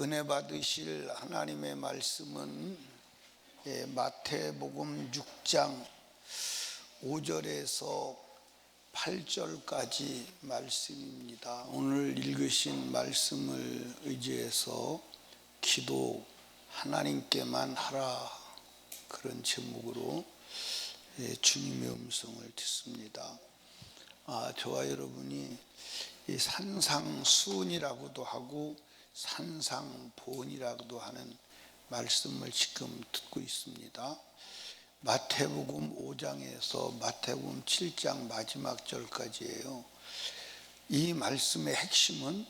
은혜 받으실 하나님의 말씀은 마태복음 6장 5절에서 8절까지 말씀입니다. 오늘 읽으신 말씀을 의지해서 기도 하나님께만 하라, 그런 제목으로 주님의 음성을 듣습니다. 저와 여러분이 산상수훈이라고도 하고 산상보훈이라고도 하는 말씀을 지금 듣고 있습니다. 마태복음 5장에서 마태복음 7장 마지막 절까지예요. 이 말씀의 핵심은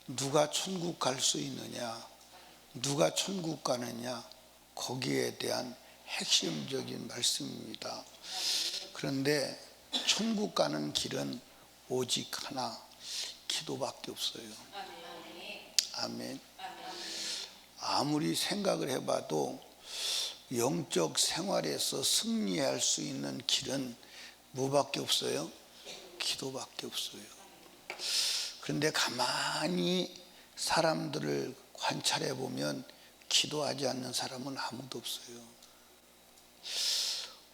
누가 천국 갈 수 있느냐, 누가 천국 가느냐, 거기에 대한 핵심적인 말씀입니다. 그런데 천국 가는 길은 오직 하나, 기도밖에 없어요. 아멘. 아무리 생각을 해봐도 영적 생활에서 승리할 수 있는 길은 뭐밖에 없어요? 기도밖에 없어요. 그런데 가만히 사람들을 관찰해 보면 기도하지 않는 사람은 아무도 없어요.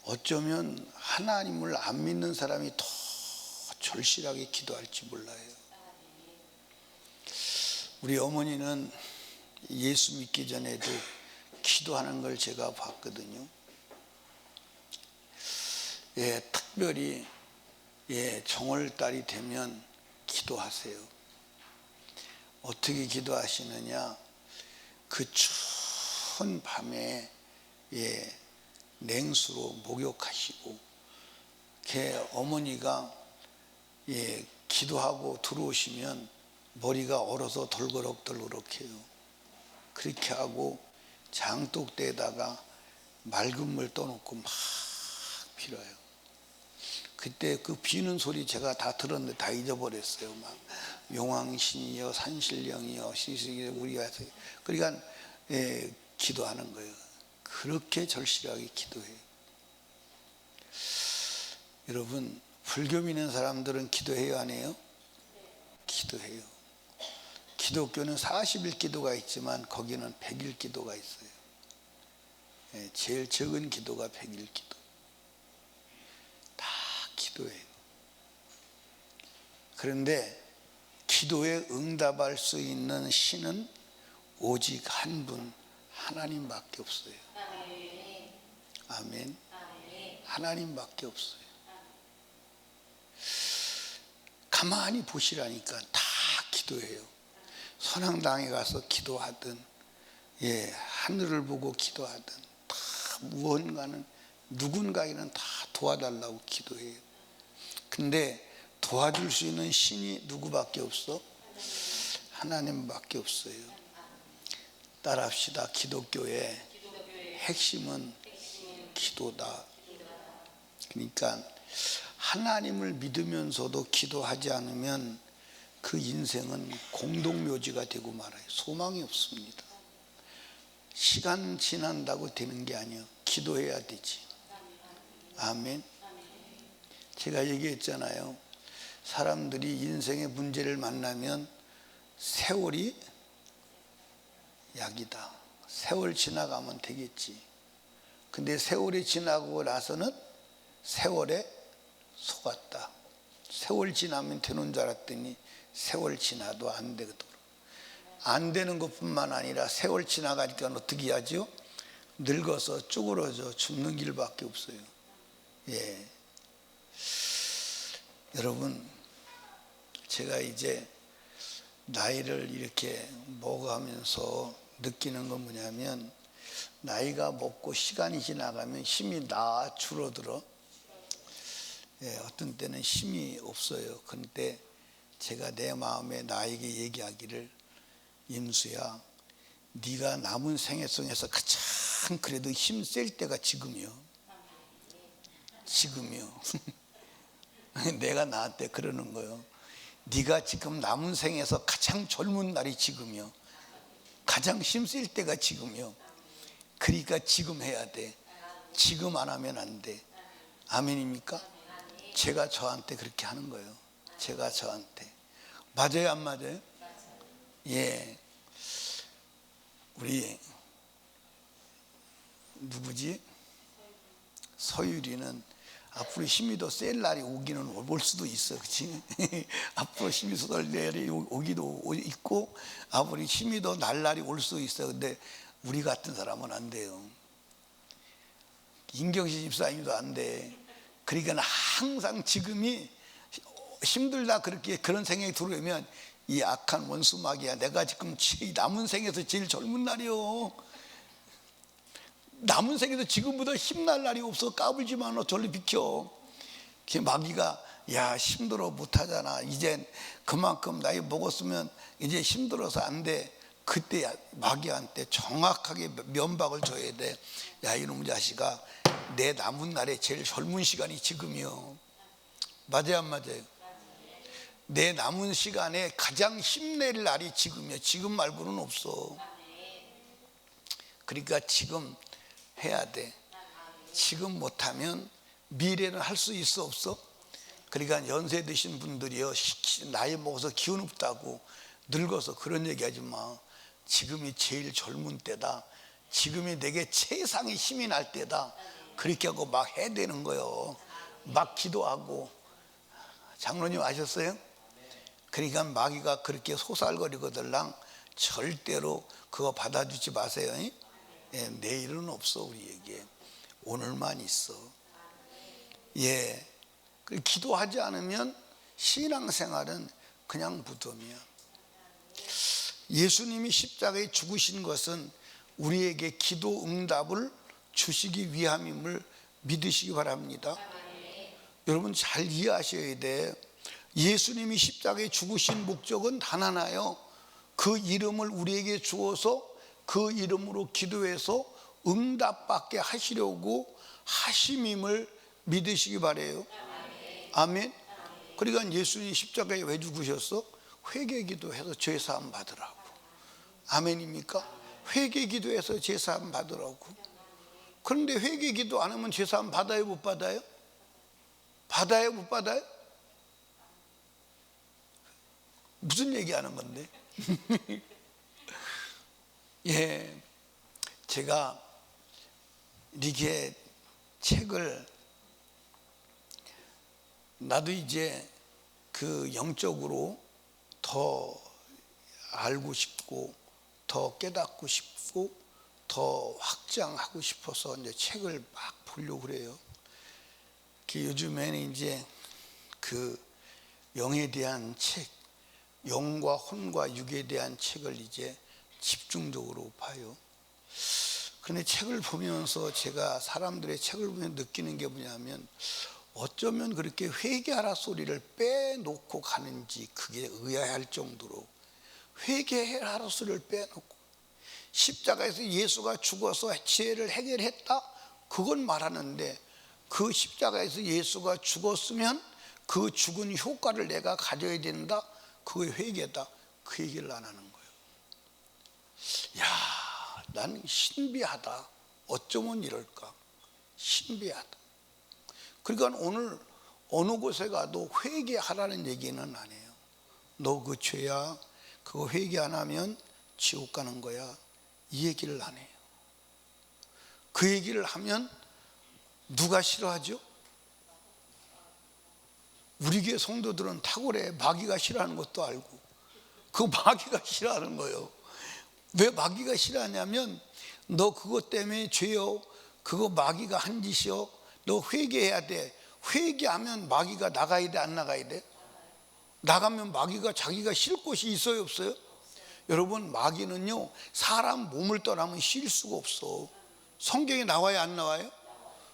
어쩌면 하나님을 안 믿는 사람이 더 절실하게 기도할지 몰라요. 우리 어머니는 예수 믿기 전에도 기도하는 걸 제가 봤거든요. 특별히 정월달이 되면 기도하세요. 어떻게 기도하시느냐? 그 추운 밤에 냉수로 목욕하시고, 어머니가 기도하고 들어오시면 머리가 얼어서 덜그럭덜그럭해요. 그렇게 하고 장독대에다가 맑은 물 떠놓고 막 빌어요. 그때 그 비는 소리 제가 다 들었는데 다 잊어버렸어요. 막 용왕신이여 산신령이여 시시기여 우리가, 그러니까 기도하는 거예요. 그렇게 절실하게 기도해요. 여러분, 불교 믿는 사람들은 기도해요, 안 해요? 기도해요. 기독교는 40일 기도가 있지만 거기는 100일 기도가 있어요. 제일 적은 기도가 100일 기도. 다 기도해요. 그런데 기도에 응답할 수 있는 신은 오직 한 분, 하나님밖에 없어요. 아멘. 하나님밖에 없어요. 가만히 보시라니까 다 기도해요. 선앙당에 가서 기도하든, 하늘을 보고 기도하든, 다 무언가는, 누군가에는 다 도와달라고 기도해요. 근데 도와줄 수 있는 신이 누구밖에 없어? 하나님밖에 없어요. 따라합시다. 기독교의 핵심은 기도다. 그러니까 하나님을 믿으면서도 기도하지 않으면 그 인생은 공동묘지가 되고 말아요. 소망이 없습니다. 시간 지난다고 되는 게 아니에요. 기도해야 되지. 아멘. 제가 얘기했잖아요. 사람들이 인생의 문제를 만나면 세월이 약이다. 세월 지나가면 되겠지. 근데 세월이 지나고 나서는 세월에 속았다. 세월 지나면 되는 줄 알았더니 세월 지나도 안 되거든. 안 되는 것뿐만 아니라 세월 지나가니까 어떻게 하죠? 늙어서 쭈그러져 죽는 길밖에 없어요. 여러분, 제가 이제 나이를 이렇게 먹어가면서 느끼는 건 뭐냐면, 나이가 먹고 시간이 지나가면 힘이 다 줄어들어. 어떤 때는 힘이 없어요. 그런데 제가 내 마음에 나에게 얘기하기를, 임수야, 네가 남은 생애 속에서 가장 그래도 힘 셀 때가 지금이요. 지금이요. 내가 나한테 그러는 거예요. 네가 지금 남은 생에서 가장 젊은 날이 지금이요. 가장 힘 셀 때가 지금이요. 그러니까 지금 해야 돼. 지금 안 하면 안 돼. 아멘입니까? 제가 저한테 그렇게 하는 거예요. 제가 저한테. 맞아요, 안 맞아요? 예. 우리 누구지? 서유리는 앞으로 힘이 더 셀 날이 오기는 올 수도 있어, 그렇지? 앞으로 힘이 더 날 날이 오기도 있고, 앞으로 힘이 더 날 날이 올 수도 있어. 근데 우리 같은 사람은 안 돼요. 임경신 집사님도 안 돼. 그러니까 항상 지금이 힘들다 그렇게 그런 생각이 들어오면 이 악한 원수 마귀야, 내가 지금 남은 생에서 제일 젊은 날이요. 남은 생에서 지금보다 힘날 날이 없어. 까불지 마, 너 절로 비켜. 마귀가 야 힘들어 못하잖아, 이제 그만큼 나이 먹었으면 이제 힘들어서 안 돼. 그때 마귀한테 정확하게 면박을 줘야 돼. 야 이놈 자식아, 내 남은 날에 제일 젊은 시간이 지금이요. 맞아요 안 맞아요? 내 남은 시간에 가장 힘낼 날이 지금이야. 지금 말고는 없어. 그러니까 지금 해야 돼. 지금 못하면 미래는 할 수 있어 없어? 그러니까 연세 드신 분들이요, 나이 먹어서 기운 없다고 늙어서 그런 얘기하지 마. 지금이 제일 젊은 때다. 지금이 내게 최상의 힘이 날 때다. 그렇게 하고 막 해야 되는 거예요. 막 기도하고. 장로님 아셨어요? 그러니까 마귀가 그렇게 소살거리거들랑 절대로 그거 받아주지 마세요. 예, 내일은 없어. 우리에게 오늘만 있어. 예, 기도하지 않으면 신앙생활은 그냥 무덤이야. 예수님이 십자가에 죽으신 것은 우리에게 기도 응답을 주시기 위함임을 믿으시기 바랍니다. 여러분 잘 이해하셔야 돼. 예수님이 십자가에 죽으신 목적은 단 하나요. 그 이름을 우리에게 주어서 그 이름으로 기도해서 응답받게 하시려고 하심임을 믿으시기 바래요. 아멘. 그러니까 예수님이 십자가에 왜 죽으셨어? 회개기도해서 죄사함 받으라고. 아멘입니까? 회개기도해서 죄사함 받으라고. 그런데 회개기도 안 하면 죄사함 받아요 못 받아요? 받아요 못 받아요? 무슨 얘기하는 건데? 예, 제가 이렇게 책을 나도 이제 그 영적으로 더 알고 싶고 더 깨닫고 싶고 더 확장하고 싶어서 이제 책을 막 보려고 그래요. 요즘에는 이제 그 영에 대한 책, 영과 혼과 육에 대한 책을 이제 집중적으로 봐요. 그런데 책을 보면서 제가 사람들의 책을 보면 느끼는 게 뭐냐면 어쩌면 그렇게 회개하라 소리를 빼놓고 가는지 그게 의아할 정도로 회개하라 소리를 빼놓고 십자가에서 예수가 죽어서 죄를 해결했다 그건 말하는데 그 십자가에서 예수가 죽었으면 그 죽은 효과를 내가 가져야 된다, 그게 회개다, 그 얘기를 안 하는 거예요. 야, 난 신비하다. 어쩌면 이럴까? 신비하다. 그러니까 오늘 어느 곳에 가도 회개하라는 얘기는 안 해요. 너 그 죄야, 그거 회개 안 하면 지옥 가는 거야, 이 얘기를 안 해요. 그 얘기를 하면 누가 싫어하죠? 우리 교회 성도들은 탁월해. 마귀가 싫어하는 것도 알고 그 마귀가 싫어하는 거예요. 왜 마귀가 싫어하냐면 너 그것 때문에 죄요, 그거 마귀가 한 짓이요, 너 회개해야 돼. 회개하면 마귀가 나가야 돼 안 나가야 돼? 나가면 마귀가 자기가 쉴 곳이 있어요 없어요? 여러분 마귀는요 사람 몸을 떠나면 쉴 수가 없어. 성경에 나와요 안 나와요?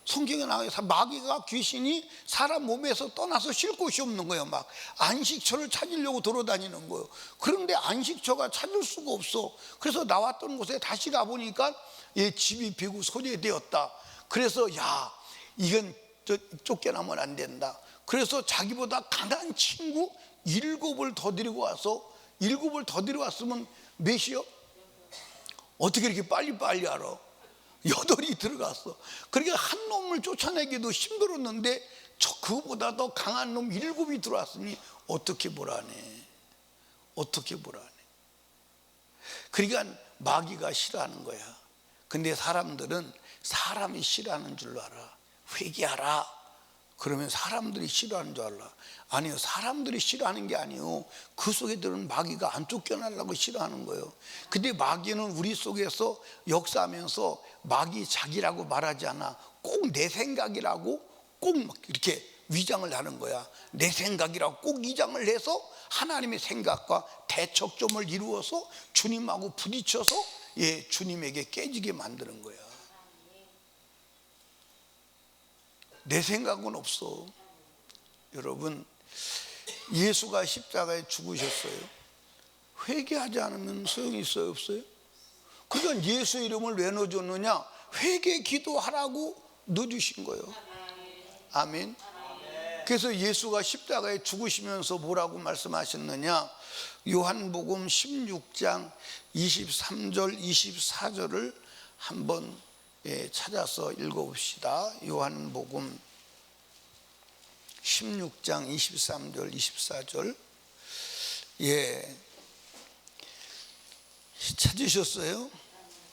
성경에 나와요. 마귀가 귀신이 사람 몸에서 떠나서 쉴 곳이 없는 거예요. 막 안식처를 찾으려고 돌아다니는 거예요. 그런데 안식처가 찾을 수가 없어. 그래서 나왔던 곳에 다시 가보니까 얘 집이 비고 소재되었다. 그래서 야 이건 쫓겨나면 안 된다. 그래서 자기보다 강한 친구 7을 더 데리고 와서 7을 더 데리고 왔으면 몇이요? 어떻게 이렇게 빨리 알아? 8이 들어갔어. 그러니까 한 놈을 쫓아내기도 힘들었는데 그보다 더 강한 놈 7이 들어왔으니 어떻게 보라네. 어떻게 보라네. 그러니까 마귀가 싫어하는 거야. 근데 사람들은 사람이 싫어하는 줄로 알아. 회개하라 그러면 사람들이 싫어하는 줄 알아. 아니요, 사람들이 싫어하는 게 아니요, 그 속에 들은 마귀가 안 쫓겨나려고 싫어하는 거예요. 근데 마귀는 우리 속에서 역사하면서 마귀 자기라고 말하지 않아. 꼭 내 생각이라고 꼭 막 이렇게 위장을 하는 거야. 내 생각이라고 꼭 위장을 해서 하나님의 생각과 대척점을 이루어서 주님하고 부딪혀서 주님에게 깨지게 만드는 거야. 내 생각은 없어. 여러분, 예수가 십자가에 죽으셨어요. 회개하지 않으면 소용이 있어요, 없어요? 그러니까 예수 이름을 왜 넣어줬느냐? 회개 기도하라고 넣어주신 거예요. 아멘. 그래서 예수가 십자가에 죽으시면서 뭐라고 말씀하셨느냐? 요한복음 16장 23절 24절을 한번 찾아서 읽어봅시다. 요한복음 16장 23절 24절. 찾으셨어요?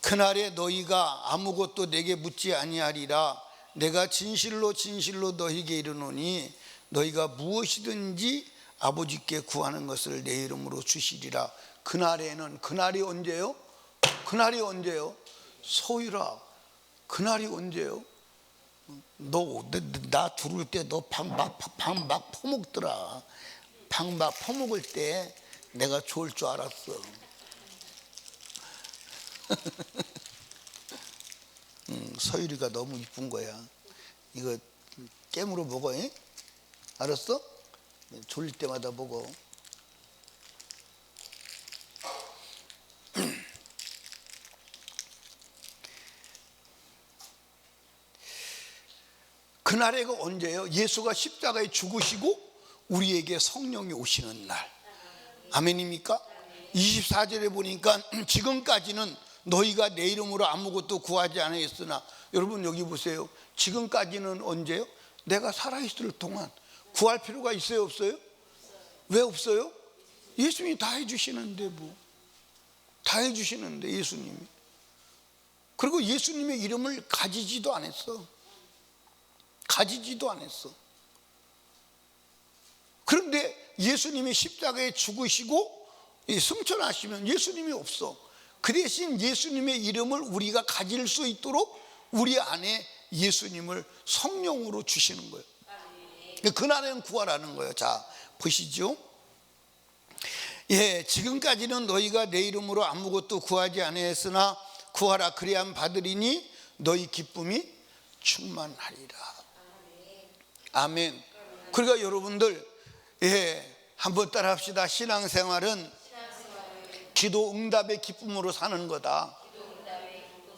그날에 너희가 아무것도 내게 묻지 아니하리라. 내가 진실로 진실로 너희에게 이르노니 너희가 무엇이든지 아버지께 구하는 것을 내 이름으로 주시리라. 그날에는, 그날이 언제요? 그날이 언제요? 소유라. 그날이 언제요? 나 들을 때 너 막 퍼먹더라. 막 퍼먹을 때 내가 좋을 줄 알았어. 서유리가 너무 이쁜 거야. 이거 깨물어 먹어. 알았어? 졸릴 때마다 먹어. 그날에가 언제예요? 예수가 십자가에 죽으시고 우리에게 성령이 오시는 날. 아멘입니까? 24절에 보니까 지금까지는 너희가 내 이름으로 아무것도 구하지 않았으나, 여러분 여기 보세요. 지금까지는 언제요? 내가 살아있을 동안 구할 필요가 있어요, 없어요? 왜 없어요? 예수님이 다 해주시는데 뭐. 다 해주시는데 예수님이. 그리고 예수님의 이름을 가지지도 않았어. 가지지도 않았어. 그런데 예수님이 십자가에 죽으시고 승천하시면 예수님이 없어. 그 대신 예수님의 이름을 우리가 가질 수 있도록 우리 안에 예수님을 성령으로 주시는 거예요. 그날에는 구하라는 거예요. 자, 보시죠. 지금까지는 너희가 내 이름으로 아무것도 구하지 아니했으나 구하라 그리하면 받으리니 너희 기쁨이 충만하리라. 아멘. 그러니까 여러분들 한번 따라 합시다. 신앙생활은 기도 응답의 기쁨으로 사는 거다.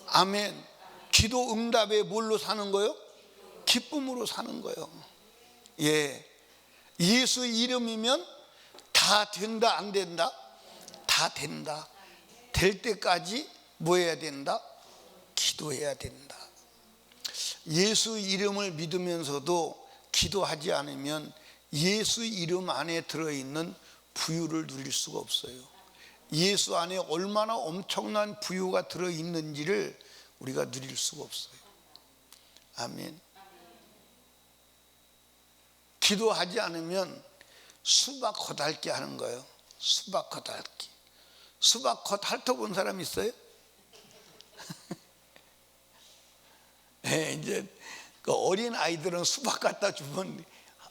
아멘. 기도 응답의 뭘로 사는 거요? 기쁨으로 사는 거예요. 예수 이름이면 다 된다, 안 된다? 다 된다. 될 때까지 뭐 해야 된다? 기도해야 된다. 예수 이름을 믿으면서도 기도하지 않으면 예수 이름 안에 들어있는 부유를 누릴 수가 없어요. 예수 안에 얼마나 엄청난 부유가 들어있는지를 우리가 누릴 수가 없어요. 아멘. 기도하지 않으면 수박 겉핥기 하는 거예요. 수박 겉핥기. 수박 겉핥아본 사람 있어요? 이제 그 어린 아이들은 수박 갖다 주면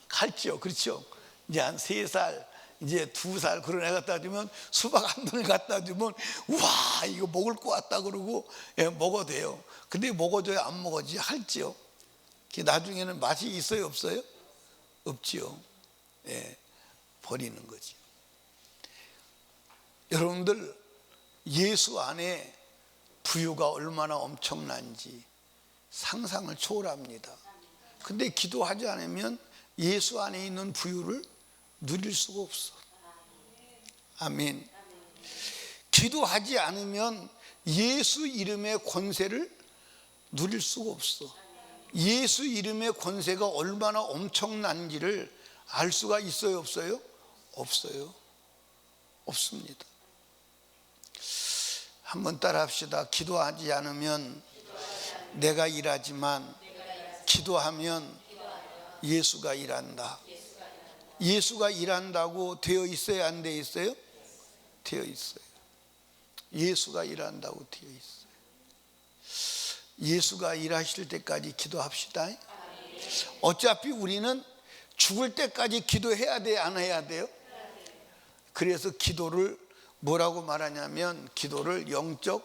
핥죠. 그렇죠? 이제 한 3살, 이제 2살 그런 애 갖다 주면 수박 한 돈을 갖다 주면 와 이거 먹을 것 같다 그러고 먹어대요. 근데 먹어줘야 안 먹어지 핥죠. 나중에는 맛이 있어요, 없어요? 없지요. 버리는 거지. 여러분들 예수 안에 부유가 얼마나 엄청난지 상상을 초월합니다. 근데 기도하지 않으면 예수 안에 있는 부유를 누릴 수가 없어. 아멘. 기도하지 않으면 예수 이름의 권세를 누릴 수가 없어. 예수 이름의 권세가 얼마나 엄청난지를 알 수가 있어요, 없어요? 없어요. 없습니다. 한번 따라 합시다. 기도하지 않으면 내가 일하지만 기도하면 예수가 일한다. 예수가 일한다고 되어 있어요, 안 되어 있어요? 되어 있어요. 예수가 일한다고 되어 있어요. 예수가 일하실 때까지 기도합시다. 어차피 우리는 죽을 때까지 기도해야 돼, 안 해야 돼요? 그래서 기도를 뭐라고 말하냐면 기도를 영적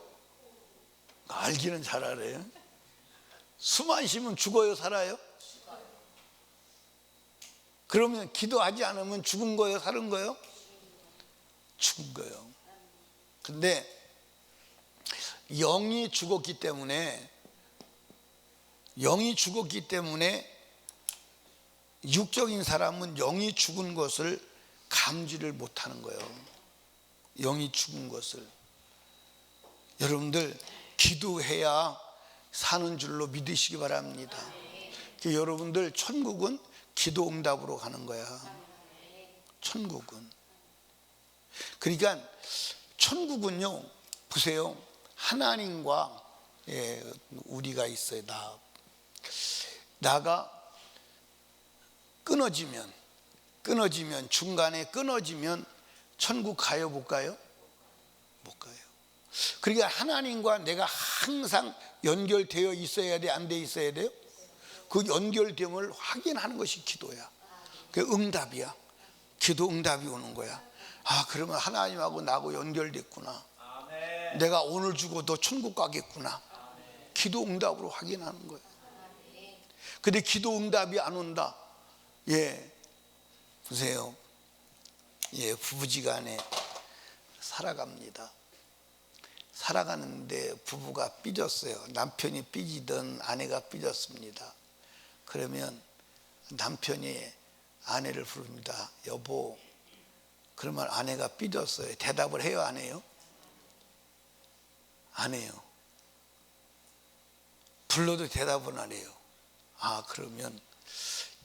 알기는 잘 알아요. 숨 안 쉬면 죽어요, 살아요? 그러면 기도하지 않으면 죽은 거예요, 사는 거예요? 죽은 거예요. 근데 영이 죽었기 때문에 육적인 사람은 영이 죽은 것을 감지를 못하는 거예요. 영이 죽은 것을. 여러분들 기도해야 사는 줄로 믿으시기 바랍니다. 여러분들 천국은 기도 응답으로 가는 거야. 천국은. 그러니까 천국은요, 보세요. 하나님과 우리가 있어요. 나가 끊어지면 중간에 끊어지면 천국 가요, 못 가요? 못 가요. 그러니까 하나님과 내가 항상 연결되어 있어야 돼, 안 돼 있어야 돼요? 그 연결됨을 확인하는 것이 기도야. 그게 응답이야. 기도 응답이 오는 거야. 아, 그러면 하나님하고 나하고 연결됐구나. 아멘. 내가 오늘 죽어도 천국 가겠구나. 아멘. 기도 응답으로 확인하는 거예요. 근데 기도 응답이 안 온다. 보세요. 부부지간에 살아갑니다. 살아가는데 부부가 삐졌어요. 남편이 삐지든 아내가 삐졌습니다. 그러면 남편이 아내를 부릅니다. 여보, 그러면 아내가 삐졌어요. 대답을 해요, 안 해요? 안 해요. 불러도 대답은 안 해요. 아, 그러면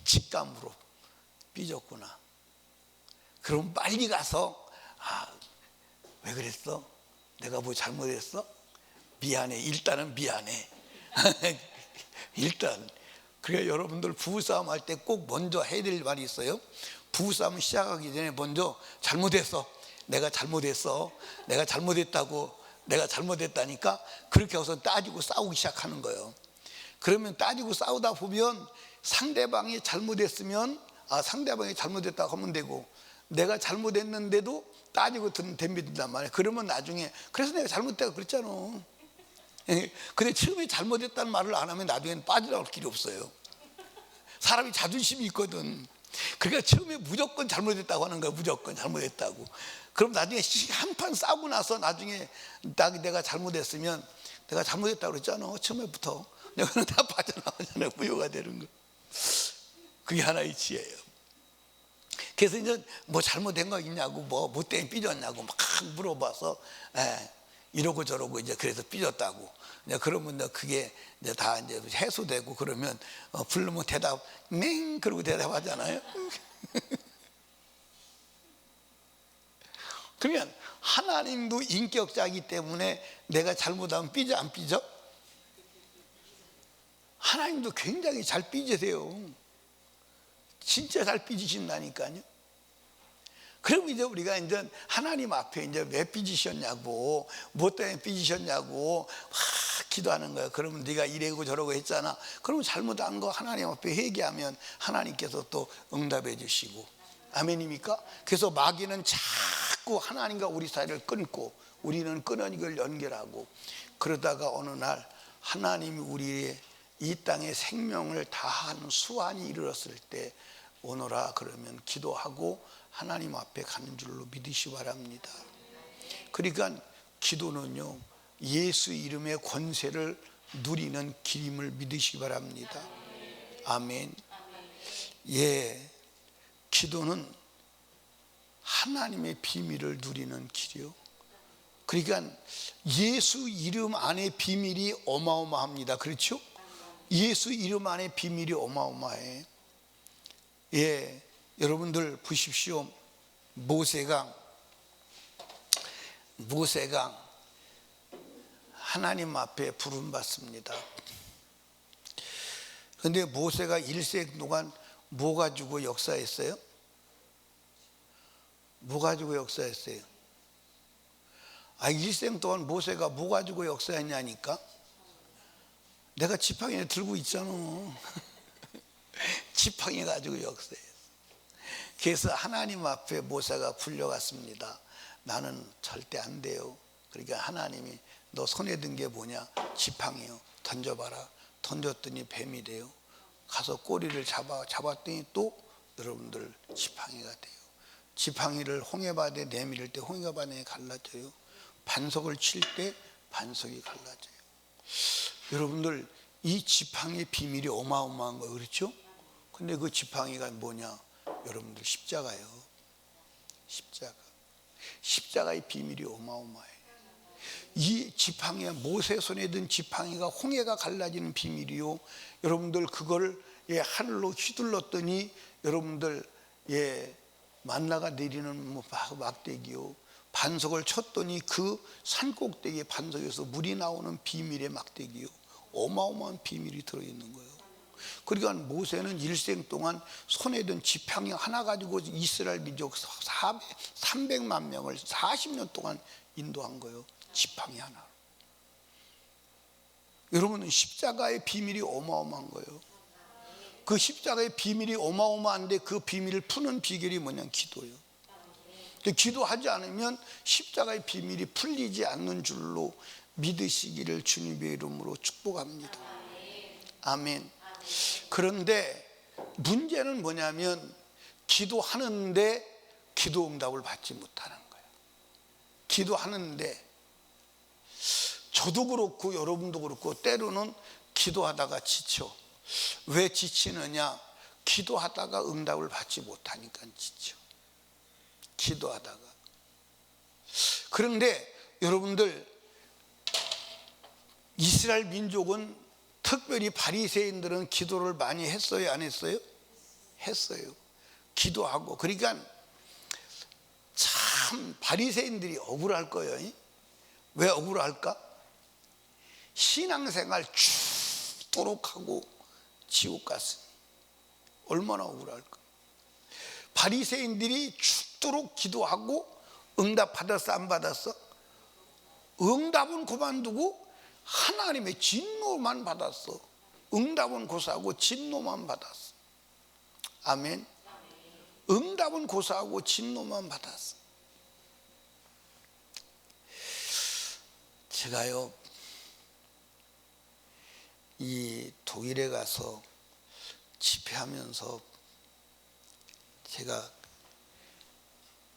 직감으로 삐졌구나. 그럼 빨리 가서, 왜 그랬어? 내가 뭐 잘못했어? 미안해. 일단은 미안해. 일단. 그러니까 여러분들 부부싸움 할 때 꼭 먼저 해야 될 말이 있어요. 부부싸움 시작하기 전에 먼저 잘못했어. 내가 잘못했어. 내가 잘못했다고. 내가 잘못했다니까. 그렇게 해서 따지고 싸우기 시작하는 거예요. 그러면 따지고 싸우다 보면 상대방이 잘못했으면 상대방이 잘못했다고 하면 되고, 내가 잘못했는데도 따지고 덤비든단 말이에요. 그러면 나중에 그래서 내가 잘못했다고 그랬잖아. 근데 처음에 잘못했다는 말을 안 하면 나중에는 빠져나올 길이 없어요. 사람이 자존심이 있거든. 그러니까 처음에 무조건 잘못했다고 하는 거야. 무조건 잘못했다고. 그럼 나중에 한판 싸우고 나서 나중에 내가 잘못했으면 내가 잘못했다고 그랬잖아. 처음에부터. 내가 다 빠져나오잖아요. 무효가 되는 거. 그게 하나의 지혜예요. 그래서 이제 뭐 잘못된 거 있냐고, 뭐 때문에 삐졌냐고 막 물어봐서 이러고 저러고 이제 그래서 삐졌다고. 이제 그러면 그게 이제 다 이제 해소되고 그러면 부르면 대답 맹 그러고 대답하잖아요. 그러면 하나님도 인격자이기 때문에 내가 잘못하면 삐져 안 삐져? 하나님도 굉장히 잘 삐지세요. 진짜 잘 삐지신다니까요. 그럼 이제 우리가 이제 하나님 앞에 이제 왜 삐지셨냐고, 뭐 때문에 삐지셨냐고 막 기도하는 거예요. 그러면 네가 이래고 저러고 했잖아. 그러면 잘못한 거 하나님 앞에 회개하면 하나님께서 또 응답해 주시고. 아멘입니까? 그래서 마귀는 자꾸 하나님과 우리 사이를 끊고 우리는 끊은 이걸 연결하고, 그러다가 어느 날 하나님이 우리의 이 땅에 생명을 다한 수완이 이르렀을 때 오너라 그러면 기도하고 하나님 앞에 가는 줄로 믿으시기 바랍니다. 그러니까 기도는요, 예수 이름의 권세를 누리는 길임을 믿으시기 바랍니다. 아멘. 기도는 하나님의 비밀을 누리는 길이요. 그러니까 예수 이름 안에 비밀이 어마어마합니다. 그렇죠? 예수 이름 안에 비밀이 어마어마해. 여러분들 보십시오. 모세가 하나님 앞에 부름받습니다. 그런데 모세가 일생 동안 뭐 가지고 역사했어요? 뭐 가지고 역사했어요? 일생 동안 모세가 뭐 가지고 역사했냐니까? 내가 지팡이를 들고 있잖아. 지팡이 가지고 역사했어. 그래서 하나님 앞에 모세가 불려갔습니다. 나는 절대 안 돼요. 그러니까 하나님이 너 손에 든 게 뭐냐? 지팡이요. 던져봐라. 던졌더니 뱀이 돼요. 가서 꼬리를 잡았더니 또 여러분들 지팡이가 돼요. 지팡이를 홍해바다에 내밀 때 홍해바다에 갈라져요. 반석을 칠 때 반석이 갈라져요. 여러분들 이 지팡이의 비밀이 어마어마한 거예요. 그렇죠? 근데 그 지팡이가 뭐냐? 여러분들 십자가예요. 십자가의 비밀이 어마어마해요. 이 지팡이가 모세 손에 든 지팡이가 홍해가 갈라지는 비밀이요. 여러분들 그걸 하늘로 휘둘렀더니 여러분들 만나가 내리는 막대기요. 반석을 쳤더니 그 산꼭대기의 반석에서 물이 나오는 비밀의 막대기요. 어마어마한 비밀이 들어있는 거예요. 그러니까 모세는 일생 동안 손에 든 지팡이 하나 가지고 이스라엘 민족 300만 명을 40년 동안 인도한 거예요. 지팡이 하나. 여러분은 십자가의 비밀이 어마어마한 거예요. 그 십자가의 비밀이 어마어마한데 그 비밀을 푸는 비결이 뭐냐면 기도예요. 기도하지 않으면 십자가의 비밀이 풀리지 않는 줄로 믿으시기를 주님의 이름으로 축복합니다. 아멘. 그런데 문제는 뭐냐면 기도하는데 기도 응답을 받지 못하는 거예요. 기도하는데 저도 그렇고 여러분도 그렇고 때로는 기도하다가 지쳐. 왜 지치느냐? 기도하다가 응답을 받지 못하니까 지쳐. 기도하다가. 그런데 여러분들 이스라엘 민족은 특별히 바리새인들은 기도를 많이 했어요, 안 했어요? 했어요. 기도하고. 그러니까 참 바리새인들이 억울할 거예요. 왜 억울할까? 신앙생활 죽도록 하고 지옥 갔으니 얼마나 억울할까? 바리새인들이 죽도록 기도하고 응답 받았어, 안 받았어? 응답은 그만두고 하나님의 진노만 받았어. 응답은 고사하고 진노만 받았어. 아멘. 응답은 고사하고 진노만 받았어. 제가요 이 독일에 가서 집회하면서 제가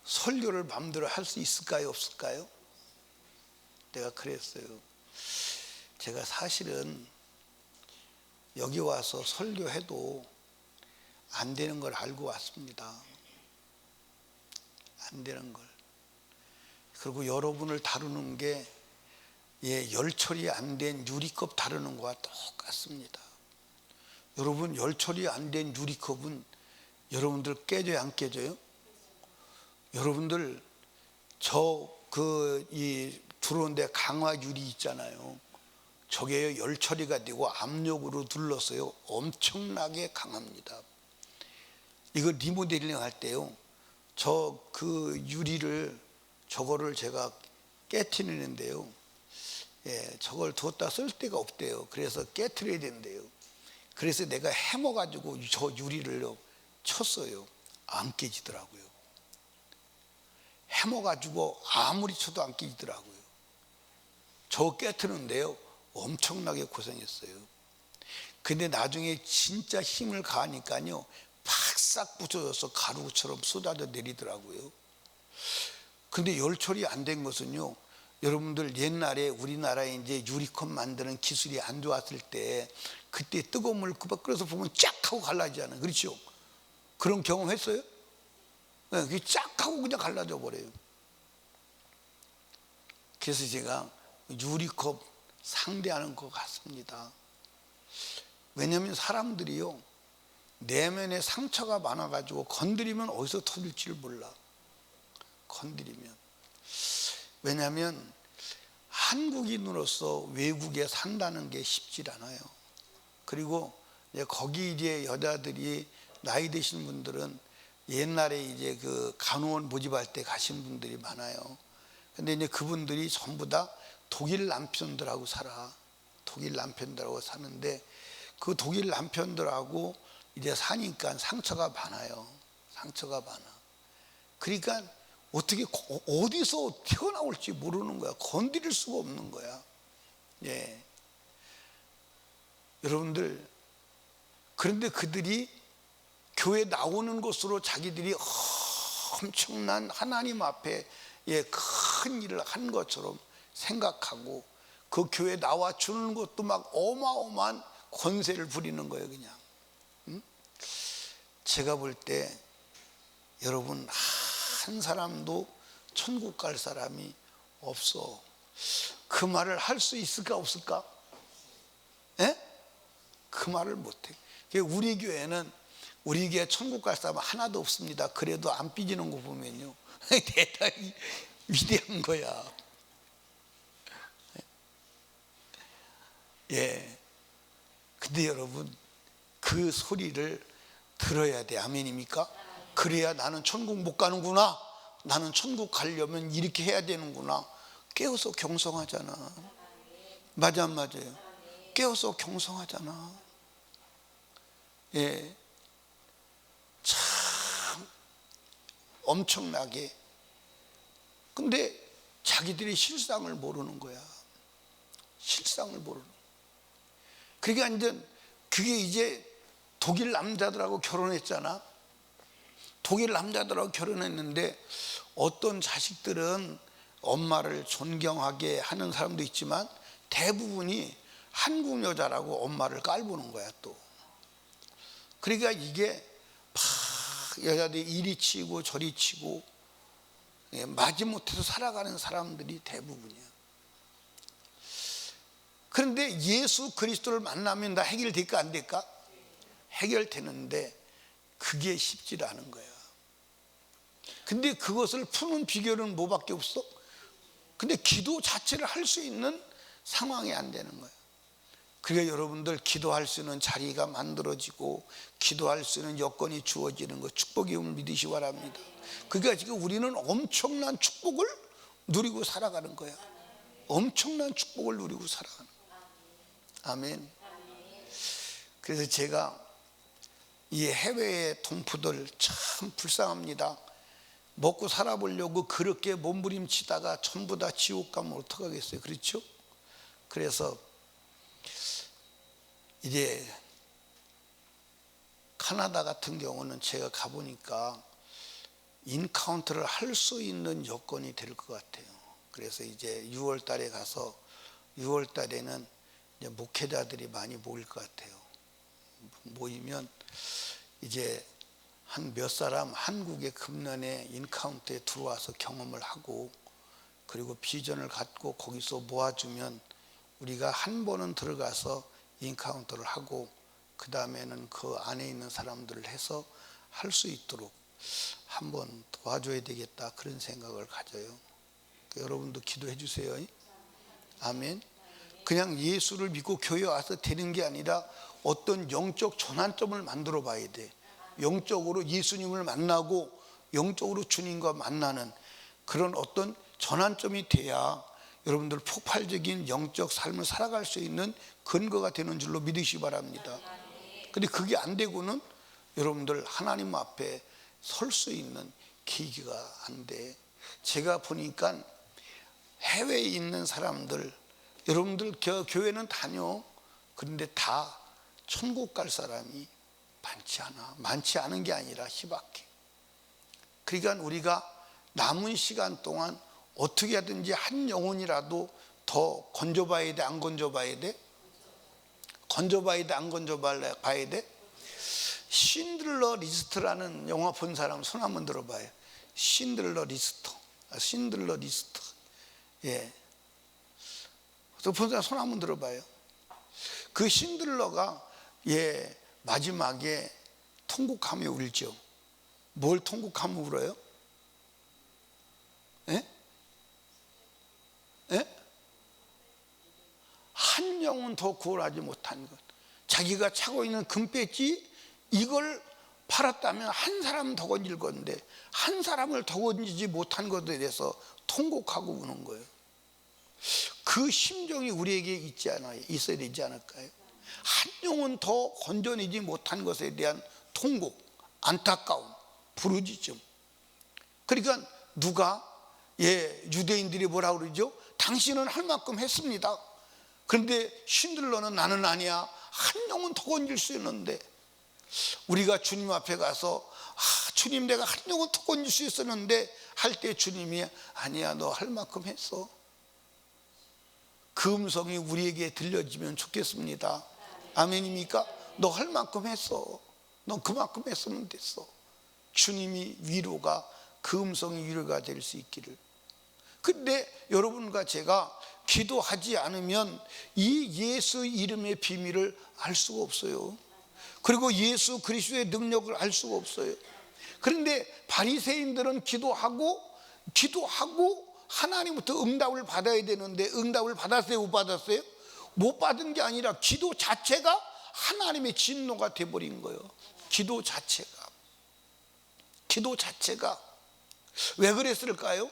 설교를 마음대로 할 수 있을까요, 없을까요? 내가 그랬어요. 제가 사실은 여기 와서 설교해도 안 되는 걸 알고 왔습니다. 안 되는 걸. 그리고 여러분을 다루는 게 열처리 안 된 유리컵 다루는 거와 똑같습니다. 여러분 열처리 안 된 유리컵은 여러분들 깨져요, 안 깨져요? 여러분들 들어오는데 강화 유리 있잖아요. 저게 열처리가 되고 압력으로 눌러서요 엄청나게 강합니다. 이거 리모델링 할 때요 유리를 저거를 제가 깨트리는데요 저걸 뒀다 쓸 데가 없대요. 그래서 깨트려야 된대요. 그래서 내가 해먹어가지고 저 유리를 쳤어요. 안 깨지더라고요. 해먹어가지고 아무리 쳐도 안 깨지더라고요. 저 깨트는데요 엄청나게 고생했어요. 근데 나중에 진짜 힘을 가하니까요 팍싹 부서져서 가루처럼 쏟아져 내리더라고요. 근데 열처리 안 된 것은요 여러분들 옛날에 우리나라에 이제 유리컵 만드는 기술이 안 좋았을 때 그때 뜨거운 물 끓여서 보면 쫙 하고 갈라지잖아요. 그렇죠? 그런 경험 했어요? 네, 그게 쫙 하고 그냥 갈라져 버려요. 그래서 제가 유리컵 상대하는 것 같습니다. 왜냐하면 사람들이요 내면에 상처가 많아가지고 건드리면 어디서 터질지를 몰라. 건드리면. 왜냐하면 한국인으로서 외국에 산다는 게 쉽지 않아요. 그리고 이제 거기 이제 여자들이 나이 드신 분들은 옛날에 이제 그 간호원 모집할 때 가신 분들이 많아요. 근데 이제 그분들이 전부 다 독일 남편들하고 살아. 독일 남편들하고 사는데 그 독일 남편들하고 이제 사니까 상처가 많아요. 상처가 많아. 그러니까 어떻게 어디서 튀어나올지 모르는 거야. 건드릴 수가 없는 거야. 예. 여러분들, 그런데 그들이 교회 나오는 것으로 자기들이 엄청난 하나님 앞에 큰 일을 한 것처럼 생각하고 그 교회 나와 주는 것도 막 어마어마한 권세를 부리는 거예요. 그냥. 제가 볼 때 여러분 한 사람도 천국 갈 사람이 없어. 그 말을 할 수 있을까 없을까? 예? 그 말을 못해. 우리 교회는 우리 교회 천국 갈 사람 하나도 없습니다. 그래도 안 삐지는 거 보면요 대단히 위대한 거야. 예. 근데 여러분 그 소리를 들어야 돼. 아멘입니까? 그래야 나는 천국 못 가는구나. 나는 천국 가려면 이렇게 해야 되는구나. 깨어서 경성하잖아. 맞아 안 맞아요? 깨어서 경성하잖아. 예. 참 엄청나게. 근데 자기들이 실상을 모르는 거야. 실상을 모르는 거야. 그러니까 이제 그게 이제 독일 남자들하고 결혼했잖아. 독일 남자들하고 결혼했는데 어떤 자식들은 엄마를 존경하게 하는 사람도 있지만 대부분이 한국 여자라고 엄마를 깔보는 거야 또. 그러니까 이게 막 여자들이 이리 치고 저리 치고 마지못해서 살아가는 사람들이 대부분이야. 그런데 예수 그리스도를 만나면 다 해결될까 안 될까? 해결되는데 그게 쉽지 않은 거야. 근데 그것을 푸는 비결은 뭐밖에 없어? 근데 기도 자체를 할 수 있는 상황이 안 되는 거야. 그러니까 여러분들 기도할 수 있는 자리가 만들어지고 기도할 수 있는 여건이 주어지는 거 축복이 옴을 믿으시 바랍니다. 그러니까 지금 우리는 엄청난 축복을 누리고 살아가는 거야. 엄청난 축복을 누리고 살아가는 거야. 아멘. 그래서 제가 이 해외의 동포들 참 불쌍합니다. 먹고 살아보려고 그렇게 몸부림치다가 전부 다 지옥 가면 어떡하겠어요. 그렇죠? 그래서 이제 카나다 같은 경우는 제가 가보니까 인카운트를 할 수 있는 여건이 될 것 같아요. 그래서 이제 6월 달에 가서 6월 달에는 이제 목회자들이 많이 모일 것 같아요. 모이면 이제 한 몇 사람 한국의 금년에 인카운트에 들어와서 경험을 하고 그리고 비전을 갖고 거기서 모아주면 우리가 한 번은 들어가서 인카운트를 하고 그 다음에는 그 안에 있는 사람들을 해서 할 수 있도록 한번 도와줘야 되겠다 그런 생각을 가져요. 여러분도 기도해 주세요. 아멘. 그냥 예수를 믿고 교회 와서 되는 게 아니라 어떤 영적 전환점을 만들어 봐야 돼. 영적으로 예수님을 만나고 영적으로 주님과 만나는 그런 어떤 전환점이 돼야 여러분들 폭발적인 영적 삶을 살아갈 수 있는 근거가 되는 줄로 믿으시기 바랍니다. 근데 그게 안 되고는 여러분들 하나님 앞에 설 수 있는 계기가 안 돼. 제가 보니까 해외에 있는 사람들 여러분들 교회는 다녀. 그런데 다 천국 갈 사람이 많지 않아. 많지 않은 게 아니라 희박해. 그러니까 우리가 남은 시간 동안 어떻게 하든지 한 영혼이라도 더 건져봐야 돼? 안 건져봐야 돼? 건져봐야 돼? 안 건져봐야 돼? 신들러 리스트라는 영화 본 사람 손 한번 들어봐요. 신들러 리스트. 신들러 리스트. 예. 본 사람 손 한번 들어봐요. 그 신들러가 마지막에 통곡하며 울죠. 뭘 통곡하며 울어요? 예? 예? 명은 더 구원하지 못한 것. 자기가 차고 있는 금배지 이걸 팔았다면 한 사람 더 건질 건데 한 사람을 더 건지지 못한 것에 대해서 통곡하고 우는 거예요. 그 심정이 우리에게 있어야 되지 않을까요? 한 영혼 더 건져내지 못한 것에 대한 통곡, 안타까움, 부르짖음. 그러니까 누가 유대인들이 뭐라 그러죠? 당신은 할 만큼 했습니다. 그런데 신들러는 나는 아니야. 한 영혼 더 건질 수 있는데 우리가 주님 앞에 가서 주님 내가 한 영혼 더 건질 수 있었는데 할 때 주님이 아니야 너 할 만큼 했어. 그 음성이 우리에게 들려지면 좋겠습니다. 아멘입니까? 너 할 만큼 했어. 너 그만큼 했으면 됐어. 주님이 위로가 그 음성이 위로가 될 수 있기를. 근데 여러분과 제가 기도하지 않으면 이 예수 이름의 비밀을 알 수가 없어요. 그리고 예수 그리스도의 능력을 알 수가 없어요. 그런데 바리새인들은 기도하고 하나님부터 응답을 받아야 되는데 응답을 받았어요? 못 받았어요? 못 받은 게 아니라 기도 자체가 하나님의 진노가 돼버린 거예요. 기도 자체가 왜 그랬을까요?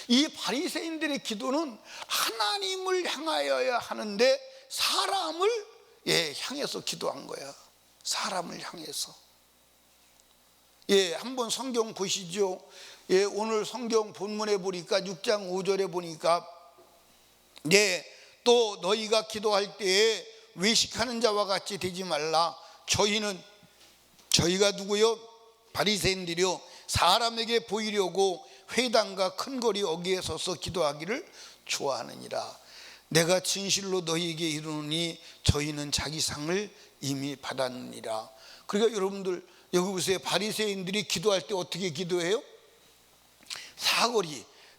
이 바리새인들의 기도는 하나님을 향하여야 하는데 사람을 향해서 기도한 거야. 사람을 향해서. 한번 성경 보시죠. 오늘 성경 본문에 보니까 6장 5절에 보니까 또 너희가 기도할 때에 외식하는 자와 같이 되지 말라. 저희가 누구요? 바리새인들이요 사람에게 보이려고 회당과 큰 거리 어귀에 서서 기도하기를 좋아하느니라. 내가 진실로 너희에게 이르노니 저희는 자기 상을 이미 받았느니라. 그러니까 여러분들 여기 보세요. 바리새인들이 기도할 때 어떻게 기도해요?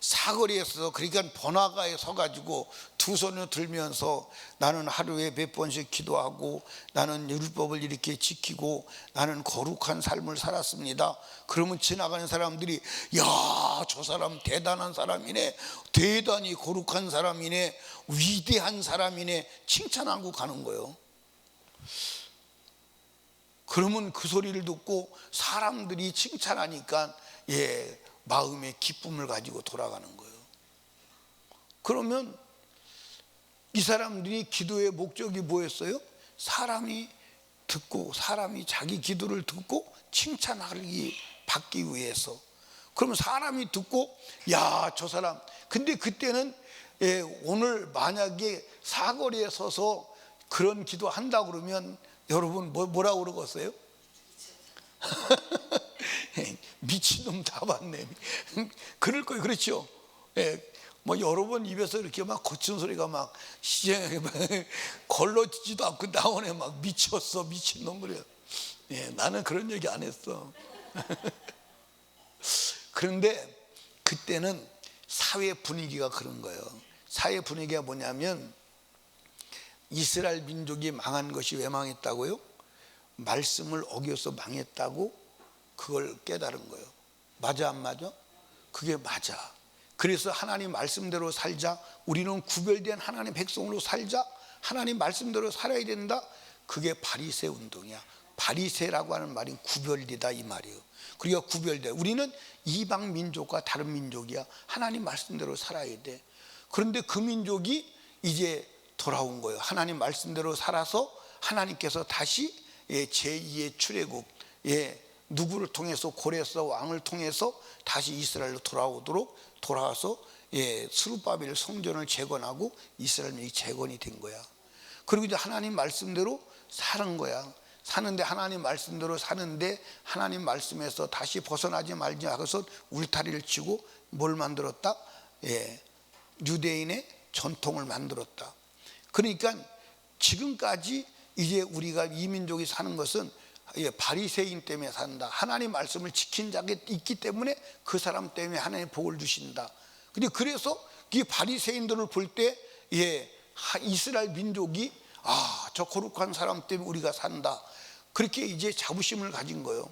사거리에서 그러니까 번화가에 서가지고 두 손을 들면서 나는 하루에 몇 번씩 기도하고 나는 율법을 이렇게 지키고 나는 거룩한 삶을 살았습니다. 그러면 지나가는 사람들이 야, 저 사람 대단한 사람이네, 대단히 거룩한 사람이네, 위대한 사람이네 칭찬하고 가는 거예요. 그러면 그 소리를 듣고 사람들이 칭찬하니까 마음의 기쁨을 가지고 돌아가는 거예요. 그러면 이 사람들이 기도의 목적이 뭐였어요? 사람이 자기 기도를 듣고 칭찬하기 받기 위해서. 그러면 사람이 듣고 야, 저 사람. 근데 그때는 오늘 만약에 사거리에 서서 그런 기도 한다 그러면 여러분 뭐라고 그러겠어요? 미친놈 다 봤네. 그럴 거예요. 그렇죠? 여러 번 입에서 이렇게 막 거친 소리가 막 시장에 걸러지지도 않고 나오네. 막 미쳤어, 미친놈 그래요. 나는 그런 얘기 안 했어. 그런데 그때는 사회 분위기가 그런 거예요. 사회 분위기가 뭐냐면 이스라엘 민족이 망한 것이 왜 망했다고요? 말씀을 어겨서 망했다고 그걸 깨달은 거예요. 맞아 안 맞아? 그게 맞아. 그래서 하나님 말씀대로 살자. 우리는 구별된 하나님 백성으로 살자. 하나님 말씀대로 살아야 된다. 그게 바리새 운동이야. 바리새라고 하는 말이 구별되다 이 말이에요. 그러니까 구별돼. 우리는 이방 민족과 다른 민족이야. 하나님 말씀대로 살아야 돼. 그런데 그 민족이 이제 돌아온 거예요. 하나님 말씀대로 살아서 하나님께서 다시 제2의 출애굽, 누구를 통해서 고레스 왕을 통해서 다시 이스라엘로 돌아와서 스룹바벨 성전을 재건하고 이스라엘이 재건이 된 거야. 그리고 이제 하나님 말씀대로 사는 거야. 사는데 하나님 말씀대로 사는데 하나님 말씀에서 다시 벗어나지 말지 하고서 울타리를 치고 뭘 만들었다? 유대인의 전통을 만들었다. 그러니까 지금까지 이제 우리가 이 민족이 사는 것은 바리새인 때문에 산다. 하나님 말씀을 지킨 자가 있기 때문에 그 사람 때문에 하나님 복을 주신다. 근데 그래서 이 바리새인들을 볼 때 이스라엘 민족이 저 거룩한 사람 때문에 우리가 산다. 그렇게 이제 자부심을 가진 거예요.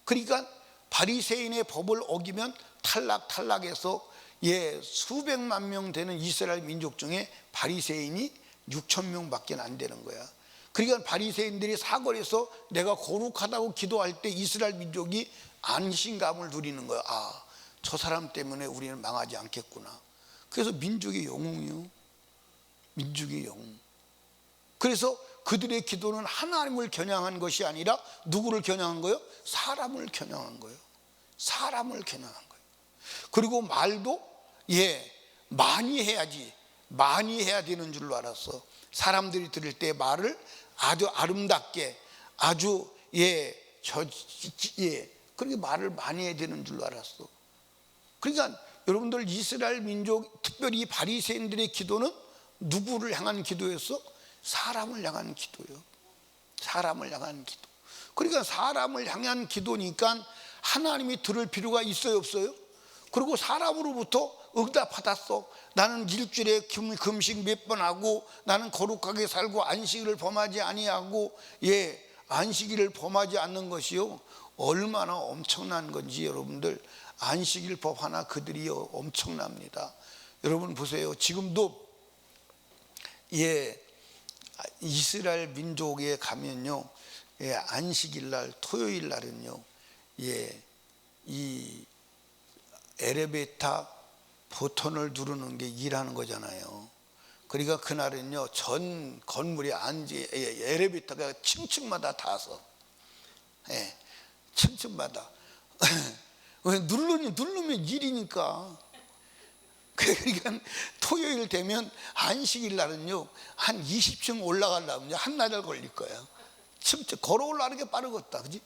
그러니까 바리새인의 법을 어기면 탈락해서 수백만 명 되는 이스라엘 민족 중에 바리새인이 6천 명밖에 안 되는 거야. 그러니까 바리새인들이 사거리에서 내가 거룩하다고 기도할 때 이스라엘 민족이 안심감을 누리는 거야. 아, 저 사람 때문에 우리는 망하지 않겠구나. 그래서 민족의 영웅이요, 민족의 영웅. 그래서 그들의 기도는 하나님을 겨냥한 것이 아니라 누구를 겨냥한 거예요? 사람을 겨냥한 거예요. 사람을 겨냥한 거예요. 그리고 말도 많이 해야지, 많이 해야 되는 줄로 알았어. 사람들이 들을 때 말을 아주 아름답게, 아주 그렇게 말을 많이 해야 되는 줄로 알았어. 그러니까 여러분들, 이스라엘 민족, 특별히 바리새인들의 기도는 누구를 향한 기도였어? 사람을 향한 기도요. 사람을 향한 기도. 그러니까 사람을 향한 기도니까 하나님이 들을 필요가 있어요, 없어요? 그리고 사람으로부터 응답 받았어. 나는 일주일에 금식 몇 번 하고, 나는 거룩하게 살고 안식일을 범하지 아니하고, 안식일을 범하지 않는 것이요, 얼마나 엄청난 건지. 여러분들, 안식일 법 하나 그들이 엄청납니다. 여러분 보세요. 지금도 이스라엘 민족에 가면요, 안식일 날, 토요일 날은요, 이 엘리베이터 버튼을 누르는 게 일하는 거잖아요. 그러니까 그날은요, 전 건물이 엘리베이터가 층층마다 닿아서, 층층마다 누르면 일이니까. 그러니까 토요일 되면 안식일 날은요, 한 20층 올라가려면 한 나절 걸릴 거야. 걸어 올라가는 게 빠르겠다, 그지?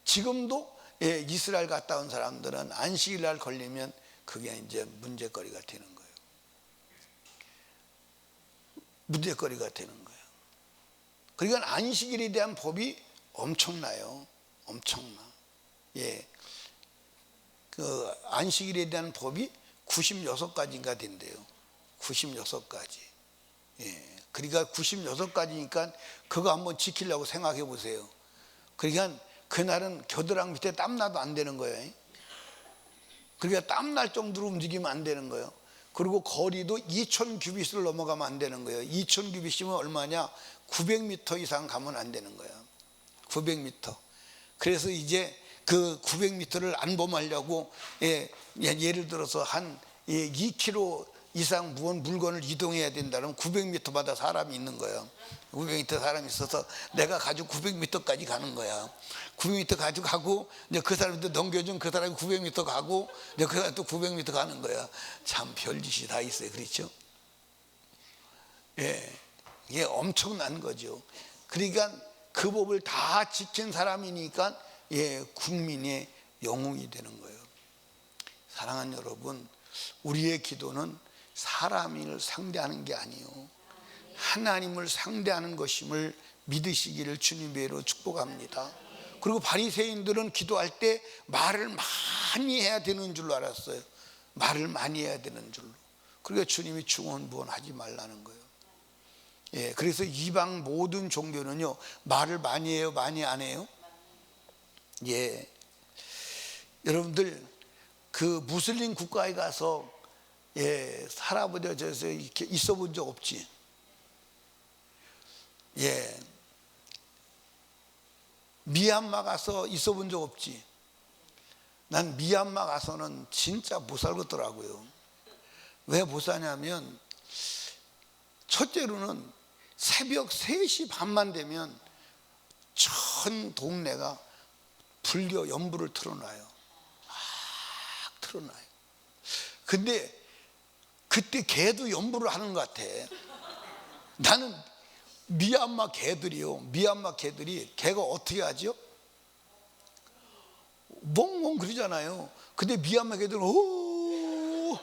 지금도 이스라엘 갔다 온 사람들은 안식일 날 걸리면 그게 이제 문제거리가 되는 거예요. 문제거리가 되는 거예요. 그러니까 안식일에 대한 법이 엄청나요. 엄청나. 그 안식일에 대한 법이 96가지인가 된대요. 96가지. 그러니까 96가지니까 그거 한번 지키려고 생각해 보세요. 그러니까 그날은 겨드랑 밑에 땀나도 안 되는 거예요. 그러니까 땀날 정도로 움직이면 안 되는 거예요. 그리고 거리도 2000규빗을 넘어가면 안 되는 거예요. 2000규빗이면 얼마냐? 900m 이상 가면 안 되는 거예요. 900m. 그래서 이제 그 900m를 안 범하려고 예를 들어서 한 2km 이상 무언 물건을 이동해야 된다면 900m마다 사람이 있는 거예요. 900m 사람이 있어서 내가 가지고 900m까지 가는 거야. 900m 가지고 가고, 이제 그 사람한테 넘겨준 그 사람이 900m 가고, 이제 그 사람이 또 900m 가는 거야. 참 별짓이 다 있어요. 그렇죠? 이게 엄청난 거죠. 그러니까 그 법을 다 지킨 사람이니까 국민의 영웅이 되는 거예요. 사랑하는 여러분, 우리의 기도는 사람을 상대하는 게 아니요, 하나님을 상대하는 것임을 믿으시기를 주님의 이름으로 축복합니다. 그리고 바리새인들은 기도할 때 말을 많이 해야 되는 줄로 알았어요. 말을 많이 해야 되는 줄로. 그러니까 주님이 중언부언하지 말라는 거예요. 그래서 이방 모든 종교는요, 말을 많이 해요, 많이 안 해요? 여러분들, 그 무슬림 국가에 가서 살아보자 이렇게 있어 본 적 없지? 미얀마 가서 있어 본 적 없지? 난 미얀마 가서는 진짜 못 살겠더라고요. 왜 못 사냐면, 첫째로는 새벽 3시 반만 되면 전 동네가 불교 연부를 틀어놔요. 막 틀어놔요. 근데 그때 개도 연부를 하는 것 같아. 나는 미얀마 개들이요, 미얀마 개들이, 개가 어떻게 하죠? 멍멍 그러잖아요. 근데 미얀마 개들은 오,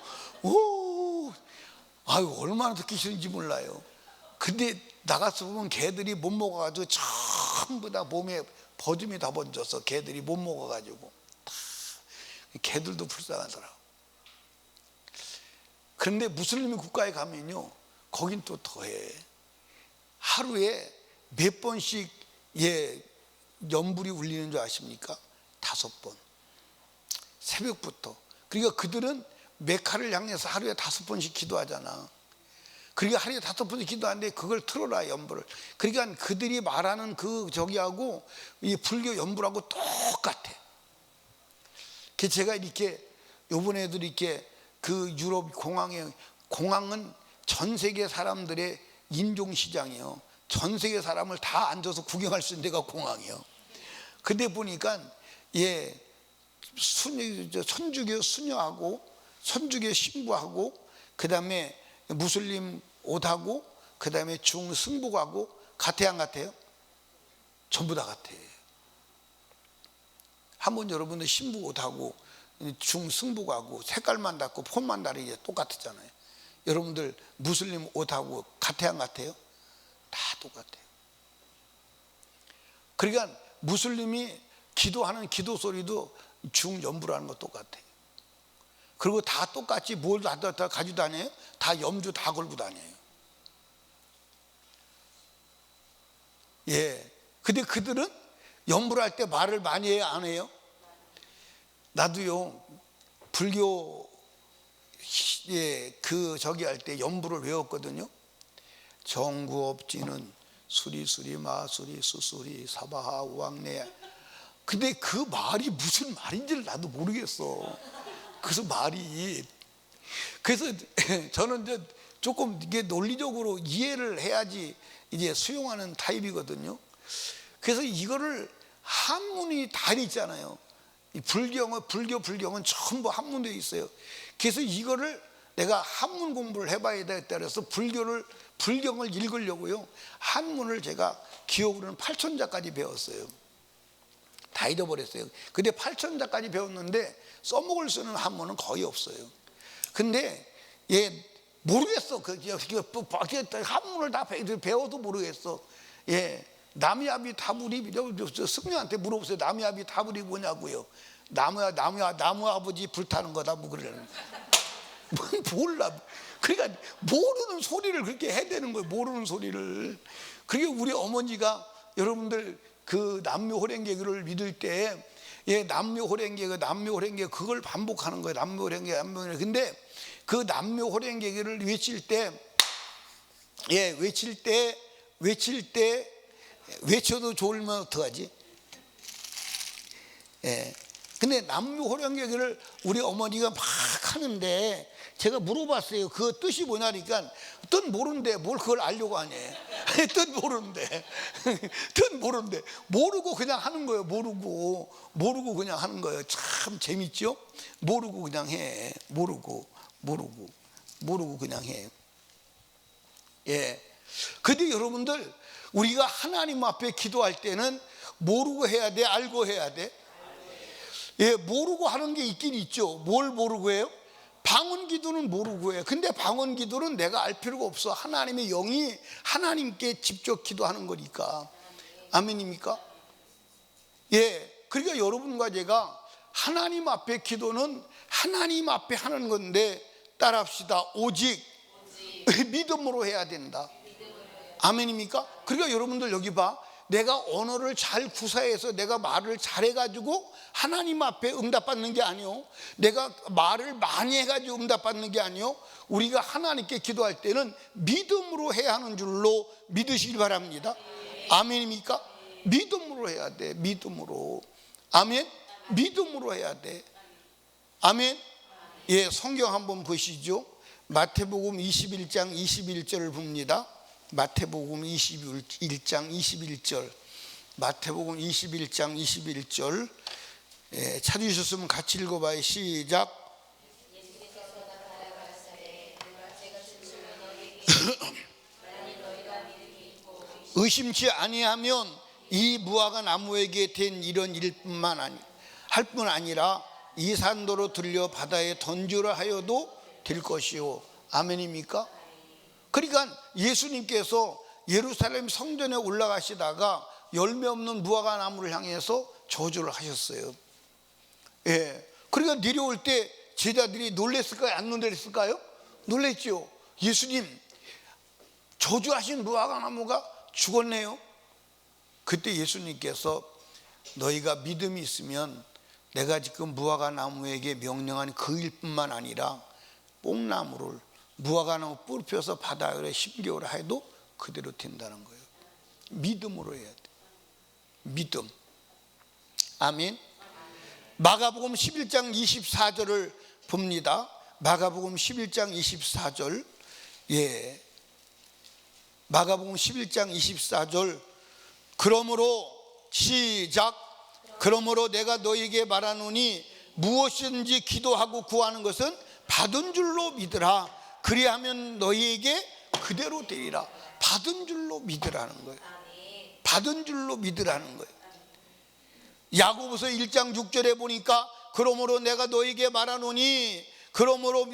아유, 얼마나 듣기 싫은지 몰라요. 근데 나가서 보면 개들이 못 먹어가지고 전부 다 몸에 버짐이 다 번져서 개들이 못 먹어가지고, 개들도 불쌍하더라고. 그런데 무슬림 국가에 가면요, 거긴 또 더해. 하루에 몇 번씩 연불이 울리는 줄 아십니까? 5번. 새벽부터. 그러니까 그들은 메카를 향해서 하루에 5번씩 기도하잖아. 그러니까 하루에 5번 기도하는데 그걸 틀어라, 연부를. 그러니까 그들이 말하는 그 저기하고 이 불교 연부하고 똑같아. 그 제가 이렇게 요번에도 이렇게 그 유럽 공항은 전 세계 사람들의 인종시장이에요. 전 세계 사람을 다 앉아서 구경할 수 있는 데가 공항이에요. 근데 보니까 천주교 수녀하고 천주교 신부하고 그다음에 무슬림 옷하고 그다음에 중승복하고 같아요, 안 같아요? 전부 다 같아요. 한번 여러분들 신부 옷하고 중승복하고 색깔만 다르고 폰만 다르게 똑같았잖아요. 여러분들 무슬림 옷하고 같아요, 안 같아요? 다 똑같아요. 그러니까 무슬림이 기도하는 기도 소리도 중연부라는 거 똑같아요. 그리고 다 똑같이 뭘 다 가지고 다녀요? 다 염주 다 걸고 다녀요. 근데 그들은 연부를 할 때 말을 많이 해요, 안 해요? 나도요, 불교 그 저기 할 때 연부를 외웠거든요. 정구업지는 수리수리 마수리 수수리 사바하 우왕내. 근데 그 말이 무슨 말인지를 나도 모르겠어. 그래서 그래서 저는 이제 조금 이게 논리적으로 이해를 해야지 이제 수용하는 타입이거든요. 그래서 이거를 한문이 다 있잖아요. 이 불교는 전부 한문되어 있어요. 그래서 이거를 내가 한문 공부를 해봐야 되겠다 그래서 불경을 읽으려고요, 한문을 제가 기억으로는 8천자까지 배웠어요. 다 잃어버렸어요. 근데 8천자까지 배웠는데 써먹을 수 있는 한문은 거의 없어요. 근데 모르겠어. 한문을 다 배워도 모르겠어. 나무야비 타불이, 승려한테 물어보세요. 나무야비 타불이 뭐냐고요. 나무 아버지 불타는 거다 뭐 그러는. 몰라. 그러니까 모르는 소리를 그렇게 해야 되는 거예요. 모르는 소리를. 그게 우리 어머니가 여러분들 그 남묘호랭개를 믿을 때 남묘호랭개 그걸 반복하는 거예요. 남묘호랭개. 근데 그 남묘호랭개를 외칠 때 외쳐도 좋으면 어떡하지? 근데 남묘호랭개를 우리 어머니가 막 하는데 제가 물어봤어요. 그 뜻이 뭐냐니까 뜻 모르는데 뭘 그걸 알려고 하네. 뜻 모르는데 모르고 그냥 하는 거예요. 모르고 그냥 하는 거예요. 참 재밌죠? 모르고 그냥 해. 모르고 그냥 해. 근데 여러분들 우리가 하나님 앞에 기도할 때는 모르고 해야 돼, 알고 해야 돼? 모르고 하는 게 있긴 있죠. 뭘 모르고 해요? 방언 기도는 모르고 해요. 근데 방언 기도는 내가 알 필요가 없어. 하나님의 영이 하나님께 직접 기도하는 거니까. 아멘입니까? 그러니까 여러분과 제가 하나님 앞에 기도는 하나님 앞에 하는 건데 따라합시다. 오직 믿음으로 해야 된다. 아멘입니까? 그러니까 여러분들 여기 봐. 내가 언어를 잘 구사해서 내가 말을 잘해가지고 하나님 앞에 응답받는 게 아니요, 내가 말을 많이 해가지고 응답받는 게 아니요, 우리가 하나님께 기도할 때는 믿음으로 해야 하는 줄로 믿으시기 바랍니다. 아멘입니까? 믿음으로 해야 돼. 믿음으로. 아멘. 믿음으로 해야 돼. 아멘. 성경 한번 보시죠. 마태복음 21장 21절을 봅니다. 마태복음 21장 21절. 마태복음 21장 21절. 찾으셨으면 같이 읽어봐요. 시작. 의심치 아니하면 이 무화과 나무에게 된 이런 일뿐만 할 뿐 아니라 이 산도로 들려 바다에 던지라 하여도 될 것이요. 아멘입니까? 그러니까 예수님께서 예루살렘 성전에 올라가시다가 열매 없는 무화과 나무를 향해서 저주를 하셨어요. 그러니까 내려올 때 제자들이 놀랬을까요? 안 놀랬을까요? 놀랬죠. 예수님, 저주하신 무화과 나무가 죽었네요. 그때 예수님께서 너희가 믿음이 있으면 내가 지금 무화과 나무에게 명령한 그 일뿐만 아니라 뽕나무를 무화과나무 뿔 펴서 바닥에 심겨오라 해도 그대로 된다는 거예요. 믿음으로 해야 돼. 믿음. 아멘. 마가복음 11장 24절을 봅니다. 마가복음 11장 24절. 예. 마가복음 11장 24절. 그러므로 시작. 그러므로 내가 너희에게 말하노니 무엇이든지 기도하고 구하는 것은 받은 줄로 믿으라. 그리하면 너희에게 그대로 되리라. 받은 줄로 믿으라는 거예요. 받은 줄로 믿으라는 거예요. 야고보서 1장 6절에 보니까 그러므로 내가 너희에게 말하노니, 그러므로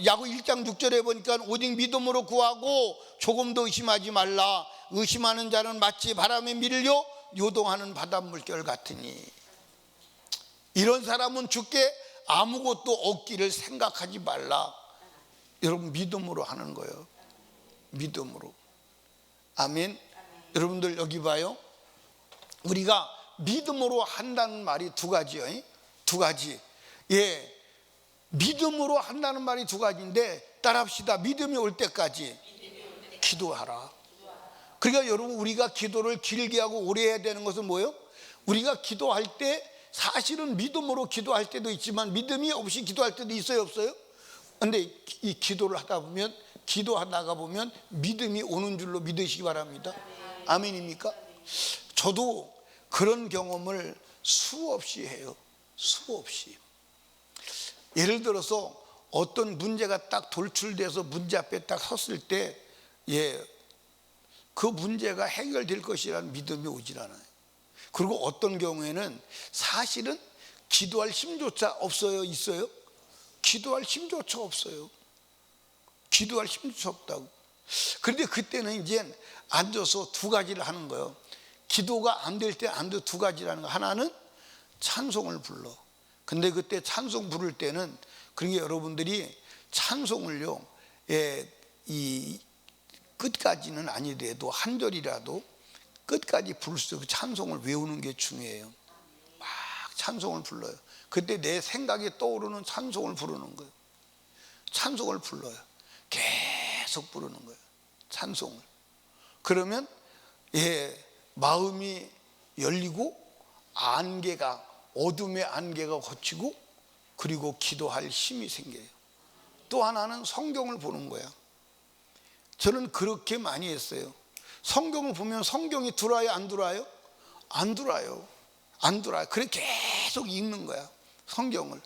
야고 1장 6절에 보니까 오직 믿음으로 구하고 조금도 의심하지 말라. 의심하는 자는 마치 바람에 밀려 요동하는 바닷물결 같으니. 이런 사람은 주께 아무것도 없기를 생각하지 말라. 여러분, 믿음으로 하는 거예요. 믿음으로. 아멘. 여러분들 여기 봐요. 우리가 믿음으로 한다는 말이 두 가지요. 두 가지. 예, 믿음으로 한다는 말이 두 가지인데 따라합시다. 믿음이 올 때까지 기도하라. 그러니까 여러분, 우리가 기도를 길게 하고 오래 해야 되는 것은 뭐예요? 우리가 기도할 때 사실은 믿음으로 기도할 때도 있지만 믿음이 없이 기도할 때도 있어요, 없어요? 근데 이 기도를 하다 보면, 기도하다가 보면 믿음이 오는 줄로 믿으시기 바랍니다. 아멘입니까? 저도 그런 경험을 수없이 해요. 수없이. 예를 들어서 어떤 문제가 딱 돌출돼서 문제 앞에 딱 섰을 때, 예, 그 문제가 해결될 것이라는 믿음이 오질 않아요. 그리고 어떤 경우에는 사실은 기도할 힘조차 없어요. 있어요? 기도할 힘조차 없어요. 기도할 힘조차 없다고. 그런데 그때는 이제 앉아서 두 가지를 하는 거예요. 기도가 안 될 때 앉아 두 가지라는 거. 하나는 찬송을 불러. 근데 그때 찬송 부를 때는, 그러니까 여러분들이 찬송을요, 예, 이 끝까지는 아니더라도 한 절이라도 끝까지 부를 수 있고 찬송을 외우는 게 중요해요. 막 찬송을 불러요. 그때 내 생각이 떠오르는 찬송을 부르는 거예요. 찬송을 불러요. 계속 부르는 거예요. 찬송을. 그러면 예, 마음이 열리고 안개가, 어둠의 안개가 걷히고, 그리고 기도할 힘이 생겨요. 또 하나는 성경을 보는 거야. 저는 그렇게 많이 했어요. 성경을 보면 성경이 들어와요, 안 들어와요? 안 들어와요. 안 들어와요. 그래 계속 읽는 거야. 성경을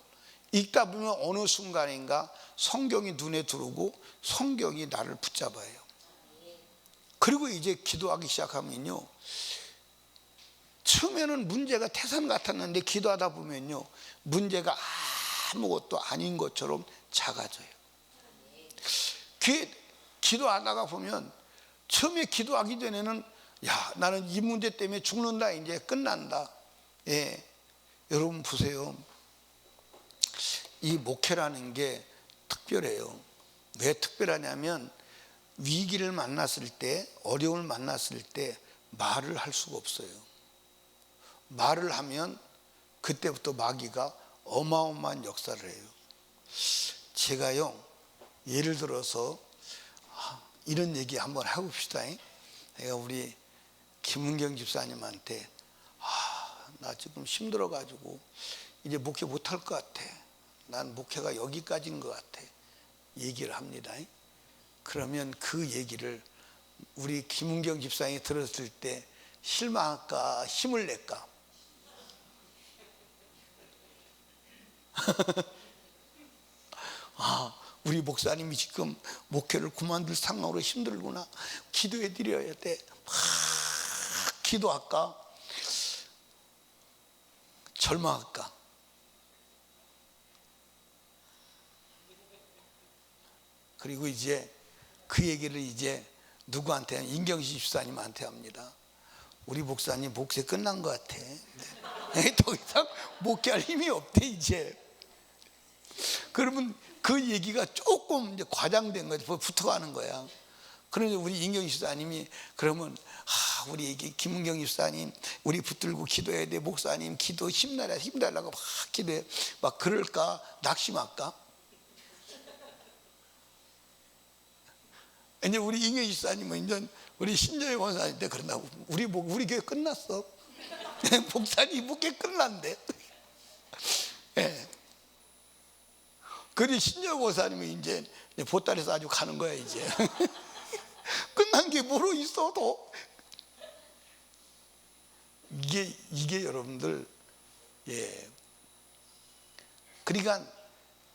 읽다 보면 어느 순간인가 성경이 눈에 들어오고 성경이 나를 붙잡아요. 그리고 이제 기도하기 시작하면요, 처음에는 문제가 태산 같았는데 기도하다 보면요, 문제가 아무것도 아닌 것처럼 작아져요. 기도하다가 보면 처음에 기도하기 전에는 야, 나는 이 문제 때문에 죽는다, 이제 끝난다. 예, 여러분 보세요. 이 목회라는 게 특별해요. 왜 특별하냐면 위기를 만났을 때, 어려움을 만났을 때 말을 할 수가 없어요. 말을 하면 그때부터 마귀가 어마어마한 역사를 해요. 제가요, 예를 들어서 이런 얘기 한번 해봅시다. 내가 우리 김은경 집사님한테 나 지금 힘들어가지고 이제 목회 못할 것 같아. 난 목회가 여기까지인 것 같아. 얘기를 합니다. 그러면 그 얘기를 우리 김은경 집사님이 들었을 때 실망할까, 힘을 낼까? 우리 목사님이 지금 목회를 그만둘 상황으로 힘들구나. 기도해 드려야 돼. 막 기도할까? 절망할까? 그리고 이제 그 얘기를 이제 누구한테, 인경식 집사님한테 합니다. 우리 목사님 목회 끝난 것 같아. 더 이상 목회할 힘이 없대 이제. 그러면 그 얘기가 조금 이제 과장된 거죠. 붙어가는 거야. 그러면 우리 인경 집사님이 그러면 우리 김은경 집사님 우리 붙들고 기도해야 돼. 목사님 기도 힘달라고 막 기도해. 막 그럴까? 낙심할까? 이제 우리 이nghệ 집사님은 이제 우리 신정희 권사님한테 그런다고, 우리 교회 끝났어. 목사님 목회 끝난대. 예. 그리 신정희 권사님은 이제 보따리 싸가지고 가는 거야 이제. 끝난 게 뭐로 있어도. 이게 여러분들, 예. 그러니까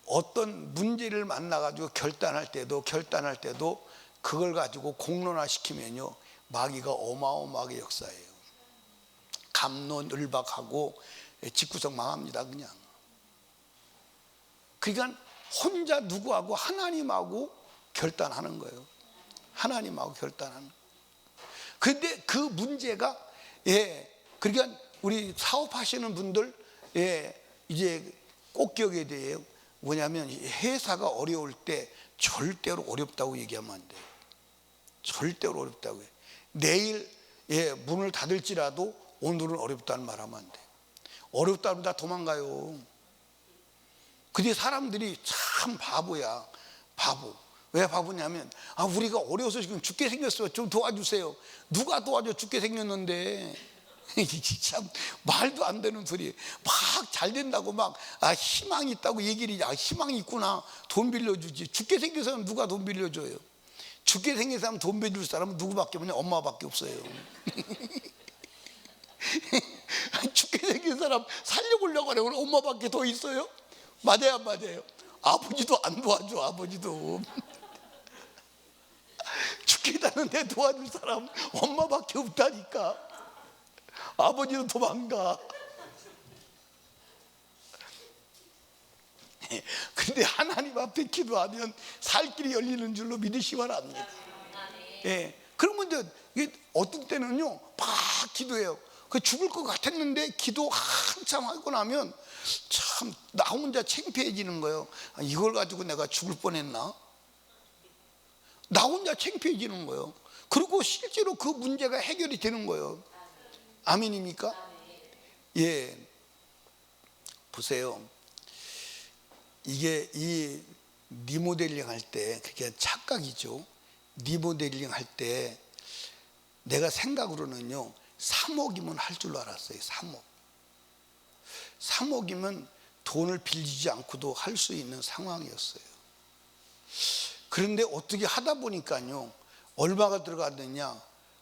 어떤 문제를 만나가지고 결단할 때도 그걸 가지고 공론화시키면요, 마귀가 어마어마하게 역사해요. 갑론을박하고 집구석 망합니다 그냥. 그러니까 혼자 누구하고, 하나님하고 결단하는 거예요. 하나님하고 결단하는. 그런데 그 문제가, 예, 그러니까 우리 사업하시는 분들, 예, 이제 꼭 기억해야 돼요. 뭐냐면 회사가 어려울 때 절대로 어렵다고 얘기하면 안 돼요. 절대로 어렵다고 해요. 내일, 예, 문을 닫을지라도 오늘은 어렵다는 말 하면 안 돼요. 어렵다면 다 도망가요. 근데 사람들이 참 바보야. 바보. 왜 바보냐면, 우리가 어려워서 지금 죽게 생겼어요, 좀 도와주세요. 누가 도와줘? 죽게 생겼는데. 참 말도 안 되는 소리. 막 잘 된다고 막 희망이 있다고 얘기를, 희망이 있구나, 돈 빌려주지. 죽게 생긴 사람 누가 돈 빌려줘요? 죽게 생긴 사람 돈 빌려줄 사람은 누구밖에 없냐? 엄마밖에 없어요. 죽게 생긴 사람 살려보려고 하려고 엄마밖에 더 있어요? 맞아요 안 맞아요? 아버지도 안 도와줘. 아버지도. 죽게 다는데 도와줄 사람 엄마밖에 없다니까. 아버지도 도망가. 근데 하나님 앞에 기도하면 살 길이 열리는 줄로 믿으시기 바랍니다. 예. 그러면 이제 어떤 때는요, 막 기도해요. 그 죽을 것 같았는데 기도 한참 하고 나면 참 나 혼자 창피해지는 거예요. 이걸 가지고 내가 죽을 뻔했나? 나 혼자 창피해지는 거예요. 그리고 실제로 그 문제가 해결이 되는 거예요. 아멘입니까? 예. 보세요. 이게 이 리모델링 할 때, 그게 착각이죠. 리모델링 할 때 내가 생각으로는요, 3억이면 할 줄 알았어요. 3억이면 돈을 빌리지 않고도 할 수 있는 상황이었어요. 그런데 어떻게 하다 보니까요, 얼마가 들어갔느냐,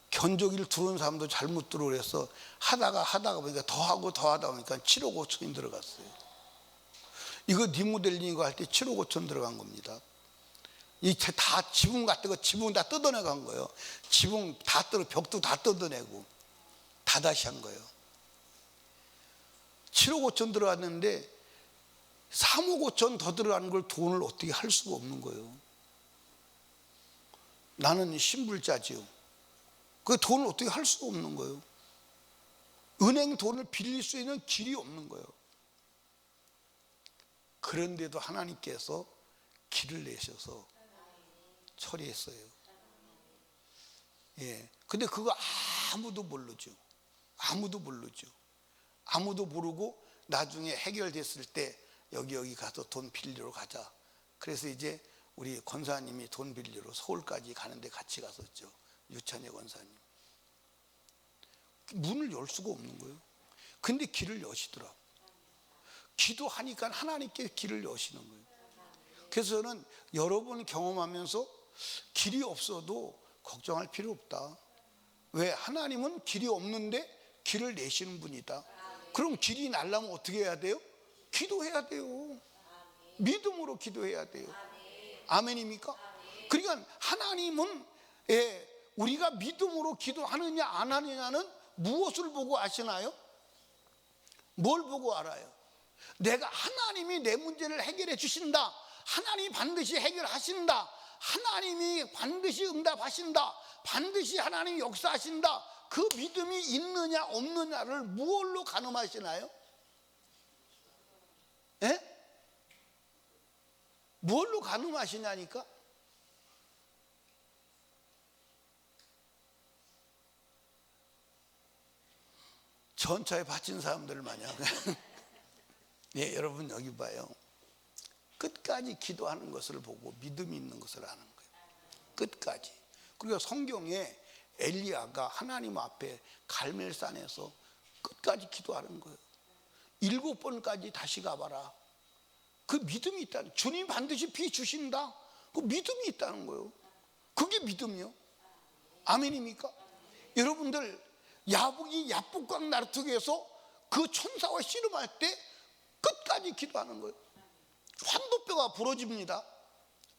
견적일 들어온 사람도 잘못 들어오래서 하다가 보니까 더하고 더하다 보니까 7억 5천이 들어갔어요. 이거 리모델링 이거 할 때 7억 5천 들어간 겁니다. 이게 다 지붕 같은 거, 지붕 다 뜯어내간 거예요. 지붕 다 벽도 다 뜯어내고 다 다시 한 거예요. 7억 5천 들어갔는데 3억 5천 더 들어가는 걸 돈을 어떻게 할 수가 없는 거예요. 나는 신불자지요. 그 돈을 어떻게 할 수가 없는 거예요. 은행 돈을 빌릴 수 있는 길이 없는 거예요. 그런데도 하나님께서 길을 내셔서 처리했어요. 예. 근데 그거 아무도 모르죠. 아무도 모르고 나중에 해결됐을 때 여기 가서 돈 빌리러 가자. 그래서 이제 우리 권사님이 돈 빌리러 서울까지 가는데 같이 갔었죠. 유찬희 권사님. 문을 열 수가 없는 거예요. 근데 길을 여시더라고요. 기도하니까 하나님께 길을 여시는 거예요. 그래서 저는 여러 번 경험하면서 길이 없어도 걱정할 필요 없다. 왜? 하나님은 길이 없는데 길을 내시는 분이다. 그럼 길이 날려면 어떻게 해야 돼요? 기도해야 돼요. 믿음으로 기도해야 돼요. 아멘입니까? 그러니까 하나님은, 우리가 믿음으로 기도하느냐 안 하느냐는 무엇을 보고 아시나요? 뭘 보고 알아요? 내가 하나님이 내 문제를 해결해 주신다, 하나님이 반드시 해결하신다, 하나님이 반드시 응답하신다, 반드시 하나님이 역사하신다, 그 믿음이 있느냐 없느냐를 무엇로 가늠하시나요? 예? 뭘로 가늠하시냐니까? 전차에 바친 사람들 마냥. 예, 여러분 여기 봐요. 끝까지 기도하는 것을 보고 믿음이 있는 것을 아는 거예요. 끝까지. 그리고 성경에 엘리야가 하나님 앞에 갈멜산에서 끝까지 기도하는 거예요. 7번까지 다시 가봐라. 그 믿음이 있다는, 주님 반드시 비 주신다, 그 믿음이 있다는 거예요. 그게 믿음이요. 아멘입니까? 여러분들, 야복이 야복강 나루터기에서 그 천사와 씨름할 때 끝까지 기도하는 거예요. 환도뼈가 부러집니다.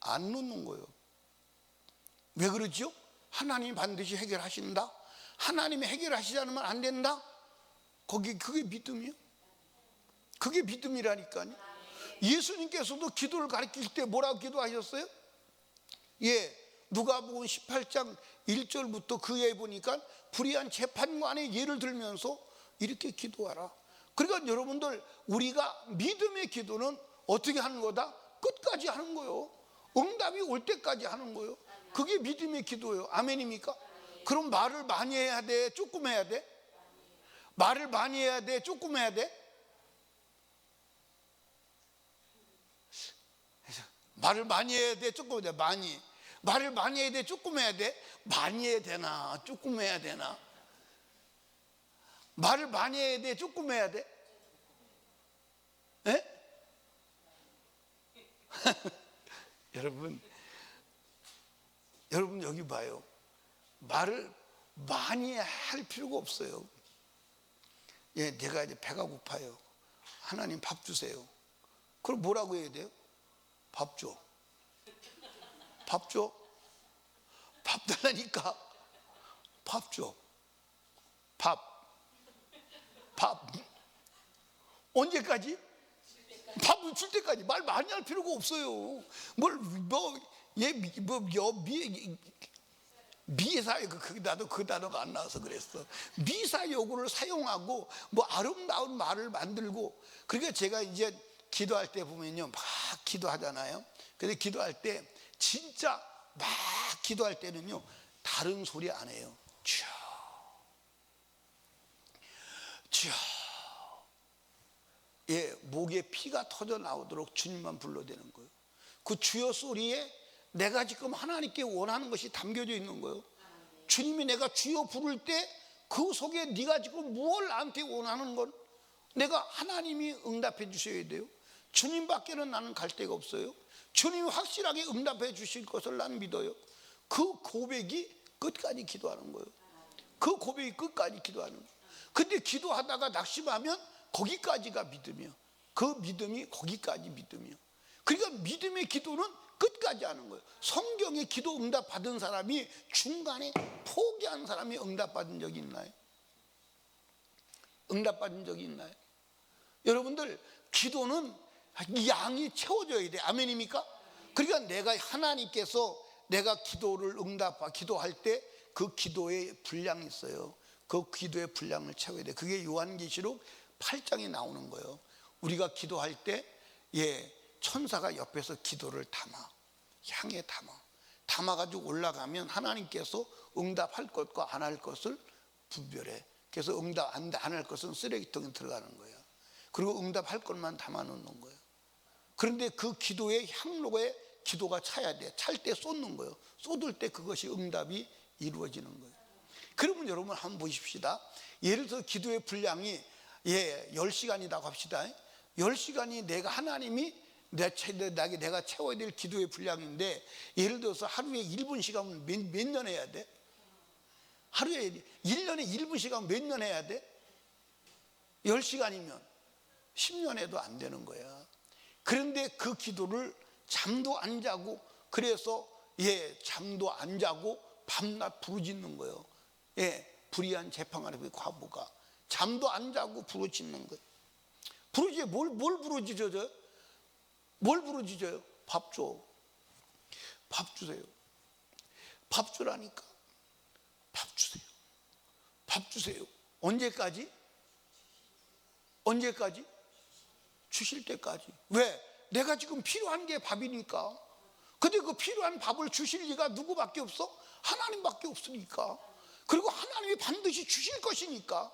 안 놓는 거예요. 왜 그러죠? 하나님이 반드시 해결하신다, 하나님이 해결하시지 않으면 안 된다, 그게 믿음이요. 그게 믿음이라니까요. 예수님께서도 기도를 가르칠 때 뭐라고 기도하셨어요? 누가복음 18장 1절부터 그 예에 보니까 불의한 재판관의 예를 들면서 이렇게 기도하라. 그러니까 여러분들, 우리가 믿음의 기도는 어떻게 하는 거다? 끝까지 하는 거예요. 응답이 올 때까지 하는 거예요. 그게 믿음의 기도예요. 아멘입니까? 그럼 말을 많이 해야 돼? 조금 해야 돼? 말을 많이 해야 돼? 조금 해야 돼? 말을 많이 해야 돼? 조금 해야 돼? 많이. 말을 많이 해야 돼? 조금 해야 돼? 많이 해야 되나? 조금 해야 되나? 말을 많이 해야 돼? 조금 해야 돼? 에? 여러분 여기 봐요. 말을 많이 할 필요가 없어요. 내가 이제 배가 고파요. 하나님 밥 주세요. 그럼 뭐라고 해야 돼요? 밥 줘. 밥 줘. 밥 달라니까. 밥 줘. 밥. 언제까지? 밥을 줄 때까지. 말 많이 할 필요가 없어요. 미사역, 나도 그 단어가 안 나와서 그랬어. 미사여구를 사용하고 아름다운 말을 만들고. 그러니까 제가 이제 기도할 때 보면요, 막 기도하잖아요. 근데 기도할 때 진짜 막 기도할 때는요, 다른 소리 안 해요. 주여. 목에 피가 터져 나오도록 주님만 불러대는 거예요. 그 주여 소리에 내가 지금 하나님께 원하는 것이 담겨져 있는 거예요. 주님이 내가 주여 부를 때 그 속에 네가 지금 무엇을 나한테 원하는 건 내가 하나님이 응답해 주셔야 돼요. 주님밖에는 나는 갈 데가 없어요. 주님이 확실하게 응답해 주실 것을 나는 믿어요. 그 고백이 끝까지 기도하는 거예요. 그 고백이 끝까지 기도하는 거예요. 근데 기도하다가 낙심하면 거기까지가 믿음이요. 그 믿음이 거기까지 믿음이요. 그러니까 믿음의 기도는 끝까지 하는 거예요. 성경에 기도 응답 받은 사람이 중간에 포기한 사람이 응답 받은 적이 있나요? 응답 받은 적이 있나요? 여러분들, 기도는 양이 채워져야 돼. 아멘입니까? 그러니까 내가 하나님께서 내가 기도를 기도할 때 그 기도의 분량이 있어요. 그 기도의 분량을 채워야 돼. 그게 요한계시록 8장에 나오는 거예요. 우리가 기도할 때 천사가 옆에서 기도를 향해 담아가지고 올라가면 하나님께서 응답할 것과 안 할 것을 분별해. 그래서 응답 안 할 것은 쓰레기통에 들어가는 거예요. 그리고 응답할 것만 담아 놓는 거예요. 그런데 그 기도의 향로에 기도가 차야 돼. 찰 때 쏟는 거예요. 쏟을 때 그것이 응답이 이루어지는 거예요. 그러면 여러분 한번 보십시다. 예를 들어 기도의 분량이 10시간이라고 합시다. 10시간이 하나님이 내가 채워야 될 기도의 분량인데, 예를 들어서 하루에 1분 시간은 몇 년 해야 돼? 하루에 1년에 1분 시간 몇 년 해야 돼? 10시간이면 10년 해도 안 되는 거야. 그런데 그 기도를 잠도 안 자고, 그래서 잠도 안 자고 밤낮 부르짖는 거예요. 불의한 재판관의 과부가 잠도 안 자고 부르짖는 거예요. 뭘 부르짖어요? 뭘 부르짖어요? 밥 줘. 밥 주세요. 밥 주라니까. 밥 주세요. 밥 주세요. 언제까지? 언제까지? 주실 때까지. 왜? 내가 지금 필요한 게 밥이니까. 근데 그 필요한 밥을 주실 리가 누구밖에 없어? 하나님밖에 없으니까. 그리고 하나님이 반드시 주실 것이니까,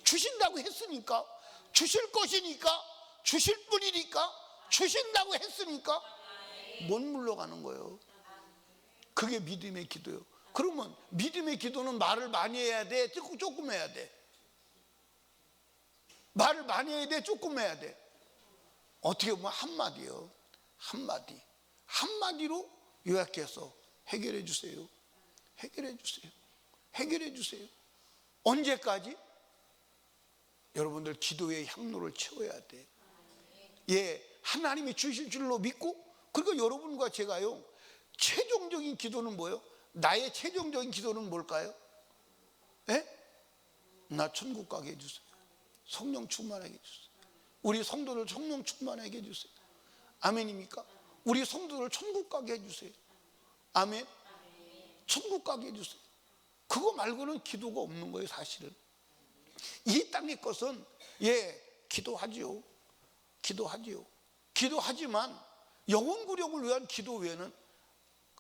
주신다고 했으니까, 주실 것이니까, 주실 분이니까, 주신다고 했으니까 못 물러가는 거예요. 그게 믿음의 기도예요. 그러면 믿음의 기도는 말을 많이 해야 돼? 조금 해야 돼? 말을 많이 해야 돼? 조금 해야 돼? 어떻게 보면 한마디요. 한마디로 요약해서 해결해 주세요. 해결해 주세요. 해결해 주세요. 언제까지? 여러분들 기도의 향로를 채워야 돼. 예, 하나님이 주실 줄로 믿고, 그리고 여러분과 제가요, 최종적인 기도는 뭐예요? 나의 최종적인 기도는 뭘까요? 예? 나 천국 가게 해주세요. 성령 충만하게 해주세요. 우리 성도들 성령 충만하게 해주세요. 아멘입니까? 우리 성도들 천국 가게 해주세요. 아멘. 천국 가게 해주세요. 그거 말고는 기도가 없는 거예요, 사실은. 이 땅의 것은, 예, 기도하지요. 기도하지만 영혼 구력을 위한 기도 외에는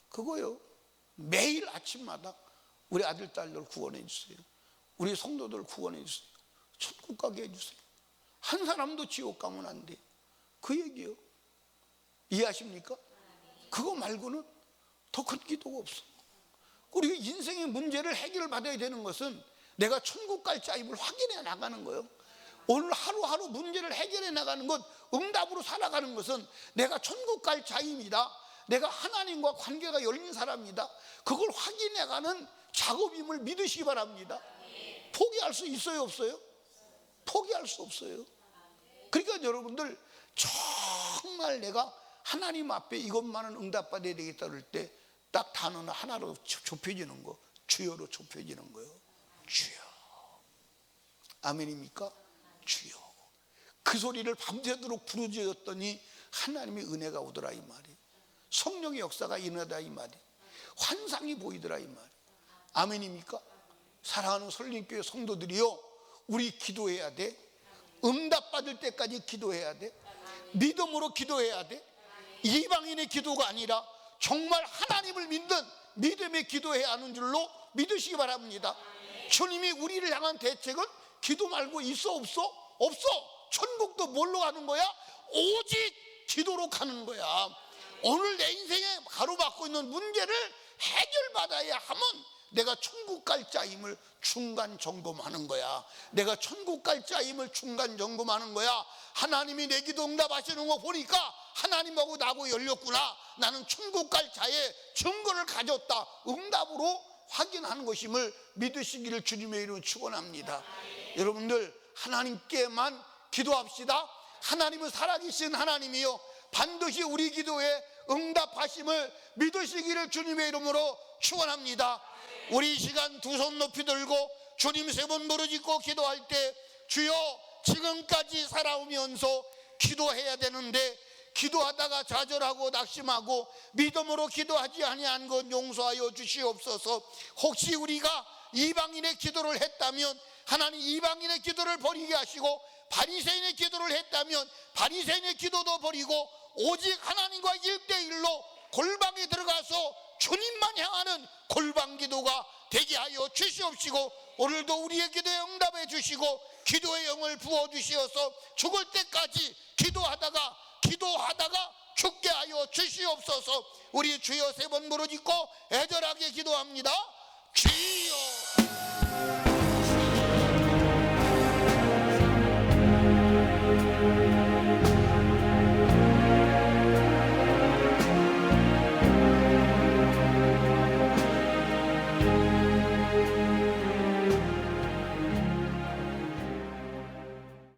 그거요, 매일 아침마다 우리 아들 딸들 구원해 주세요. 우리 성도들 구원해 주세요. 천국 가게 해주세요. 한 사람도 지옥 가면 안 돼요. 그 얘기요. 이해하십니까? 그거 말고는 더 큰 기도가 없어. 우리가 인생의 문제를 해결받아야 되는 것은 내가 천국 갈 자임을 확인해 나가는 거예요. 오늘 하루하루 문제를 해결해 나가는 것, 응답으로 살아가는 것은 내가 천국 갈 자임이다, 내가 하나님과 관계가 열린 사람이다, 그걸 확인해가는 작업임을 믿으시기 바랍니다. 포기할 수 있어요, 없어요? 포기할 수 없어요. 그러니까 여러분들, 정말 내가 하나님 앞에 이것만은 응답받아야 되겠다 그럴 때 딱 단어는 하나로 좁혀지는 거, 주여로 좁혀지는 거예요. 주여. 아멘입니까? 주여. 그 소리를 밤새도록 부르짖었더니 하나님의 은혜가 오더라, 이 말이에요. 성령의 역사가 일어나다, 이 말이에요. 환상이 보이더라, 이 말이에요. 아멘입니까? 사랑하는 설림교회 성도들이요, 우리 기도해야 돼. 응답받을 때까지 기도해야 돼. 믿음으로 기도해야 돼. 이방인의 기도가 아니라 정말 하나님을 믿는 믿음의 기도해야 하는 줄로 믿으시기 바랍니다. 주님이 우리를 향한 대책은 기도 말고 있어, 없어? 없어. 천국도 뭘로 가는 거야? 오직 기도로 가는 거야. 오늘 내 인생에 가로막고 있는 문제를 해결받아야 하면 내가 천국 갈 자임을 중간 점검하는 거야. 내가 천국 갈 자임을 중간 점검하는 거야. 하나님이 내 기도 응답하시는 거 보니까 하나님하고 나하고 열렸구나, 나는 천국 갈 자의 증거를 가졌다, 응답으로 확인하는 것임을 믿으시기를 주님의 이름으로 축원합니다. 여러분들, 하나님께만 기도합시다. 하나님은 살아계신 하나님이요, 반드시 우리 기도에 응답하심을 믿으시기를 주님의 이름으로 축원합니다. 우리 이 시간 두 손 높이 들고 주님 세 번 부르짖고 기도할 때, 주여, 지금까지 살아오면서 기도해야 되는데 기도하다가 좌절하고 낙심하고 믿음으로 기도하지 아니한 것 용서하여 주시옵소서. 혹시 우리가 이방인의 기도를 했다면 하나님 이방인의 기도를 버리게 하시고, 바리새인의 기도를 했다면 바리새인의 기도도 버리고 오직 하나님과 1대1로 골방에 들어가서 주님만 향하는 골방 기도가 되게 하여 주시옵시고, 오늘도 우리의 기도에 응답해 주시고 기도의 영을 부어 주시어서 죽을 때까지 기도하다가 죽게 하여 주시옵소서. 우리 주여 세 번 부르짖고 애절하게 기도합니다. 주여.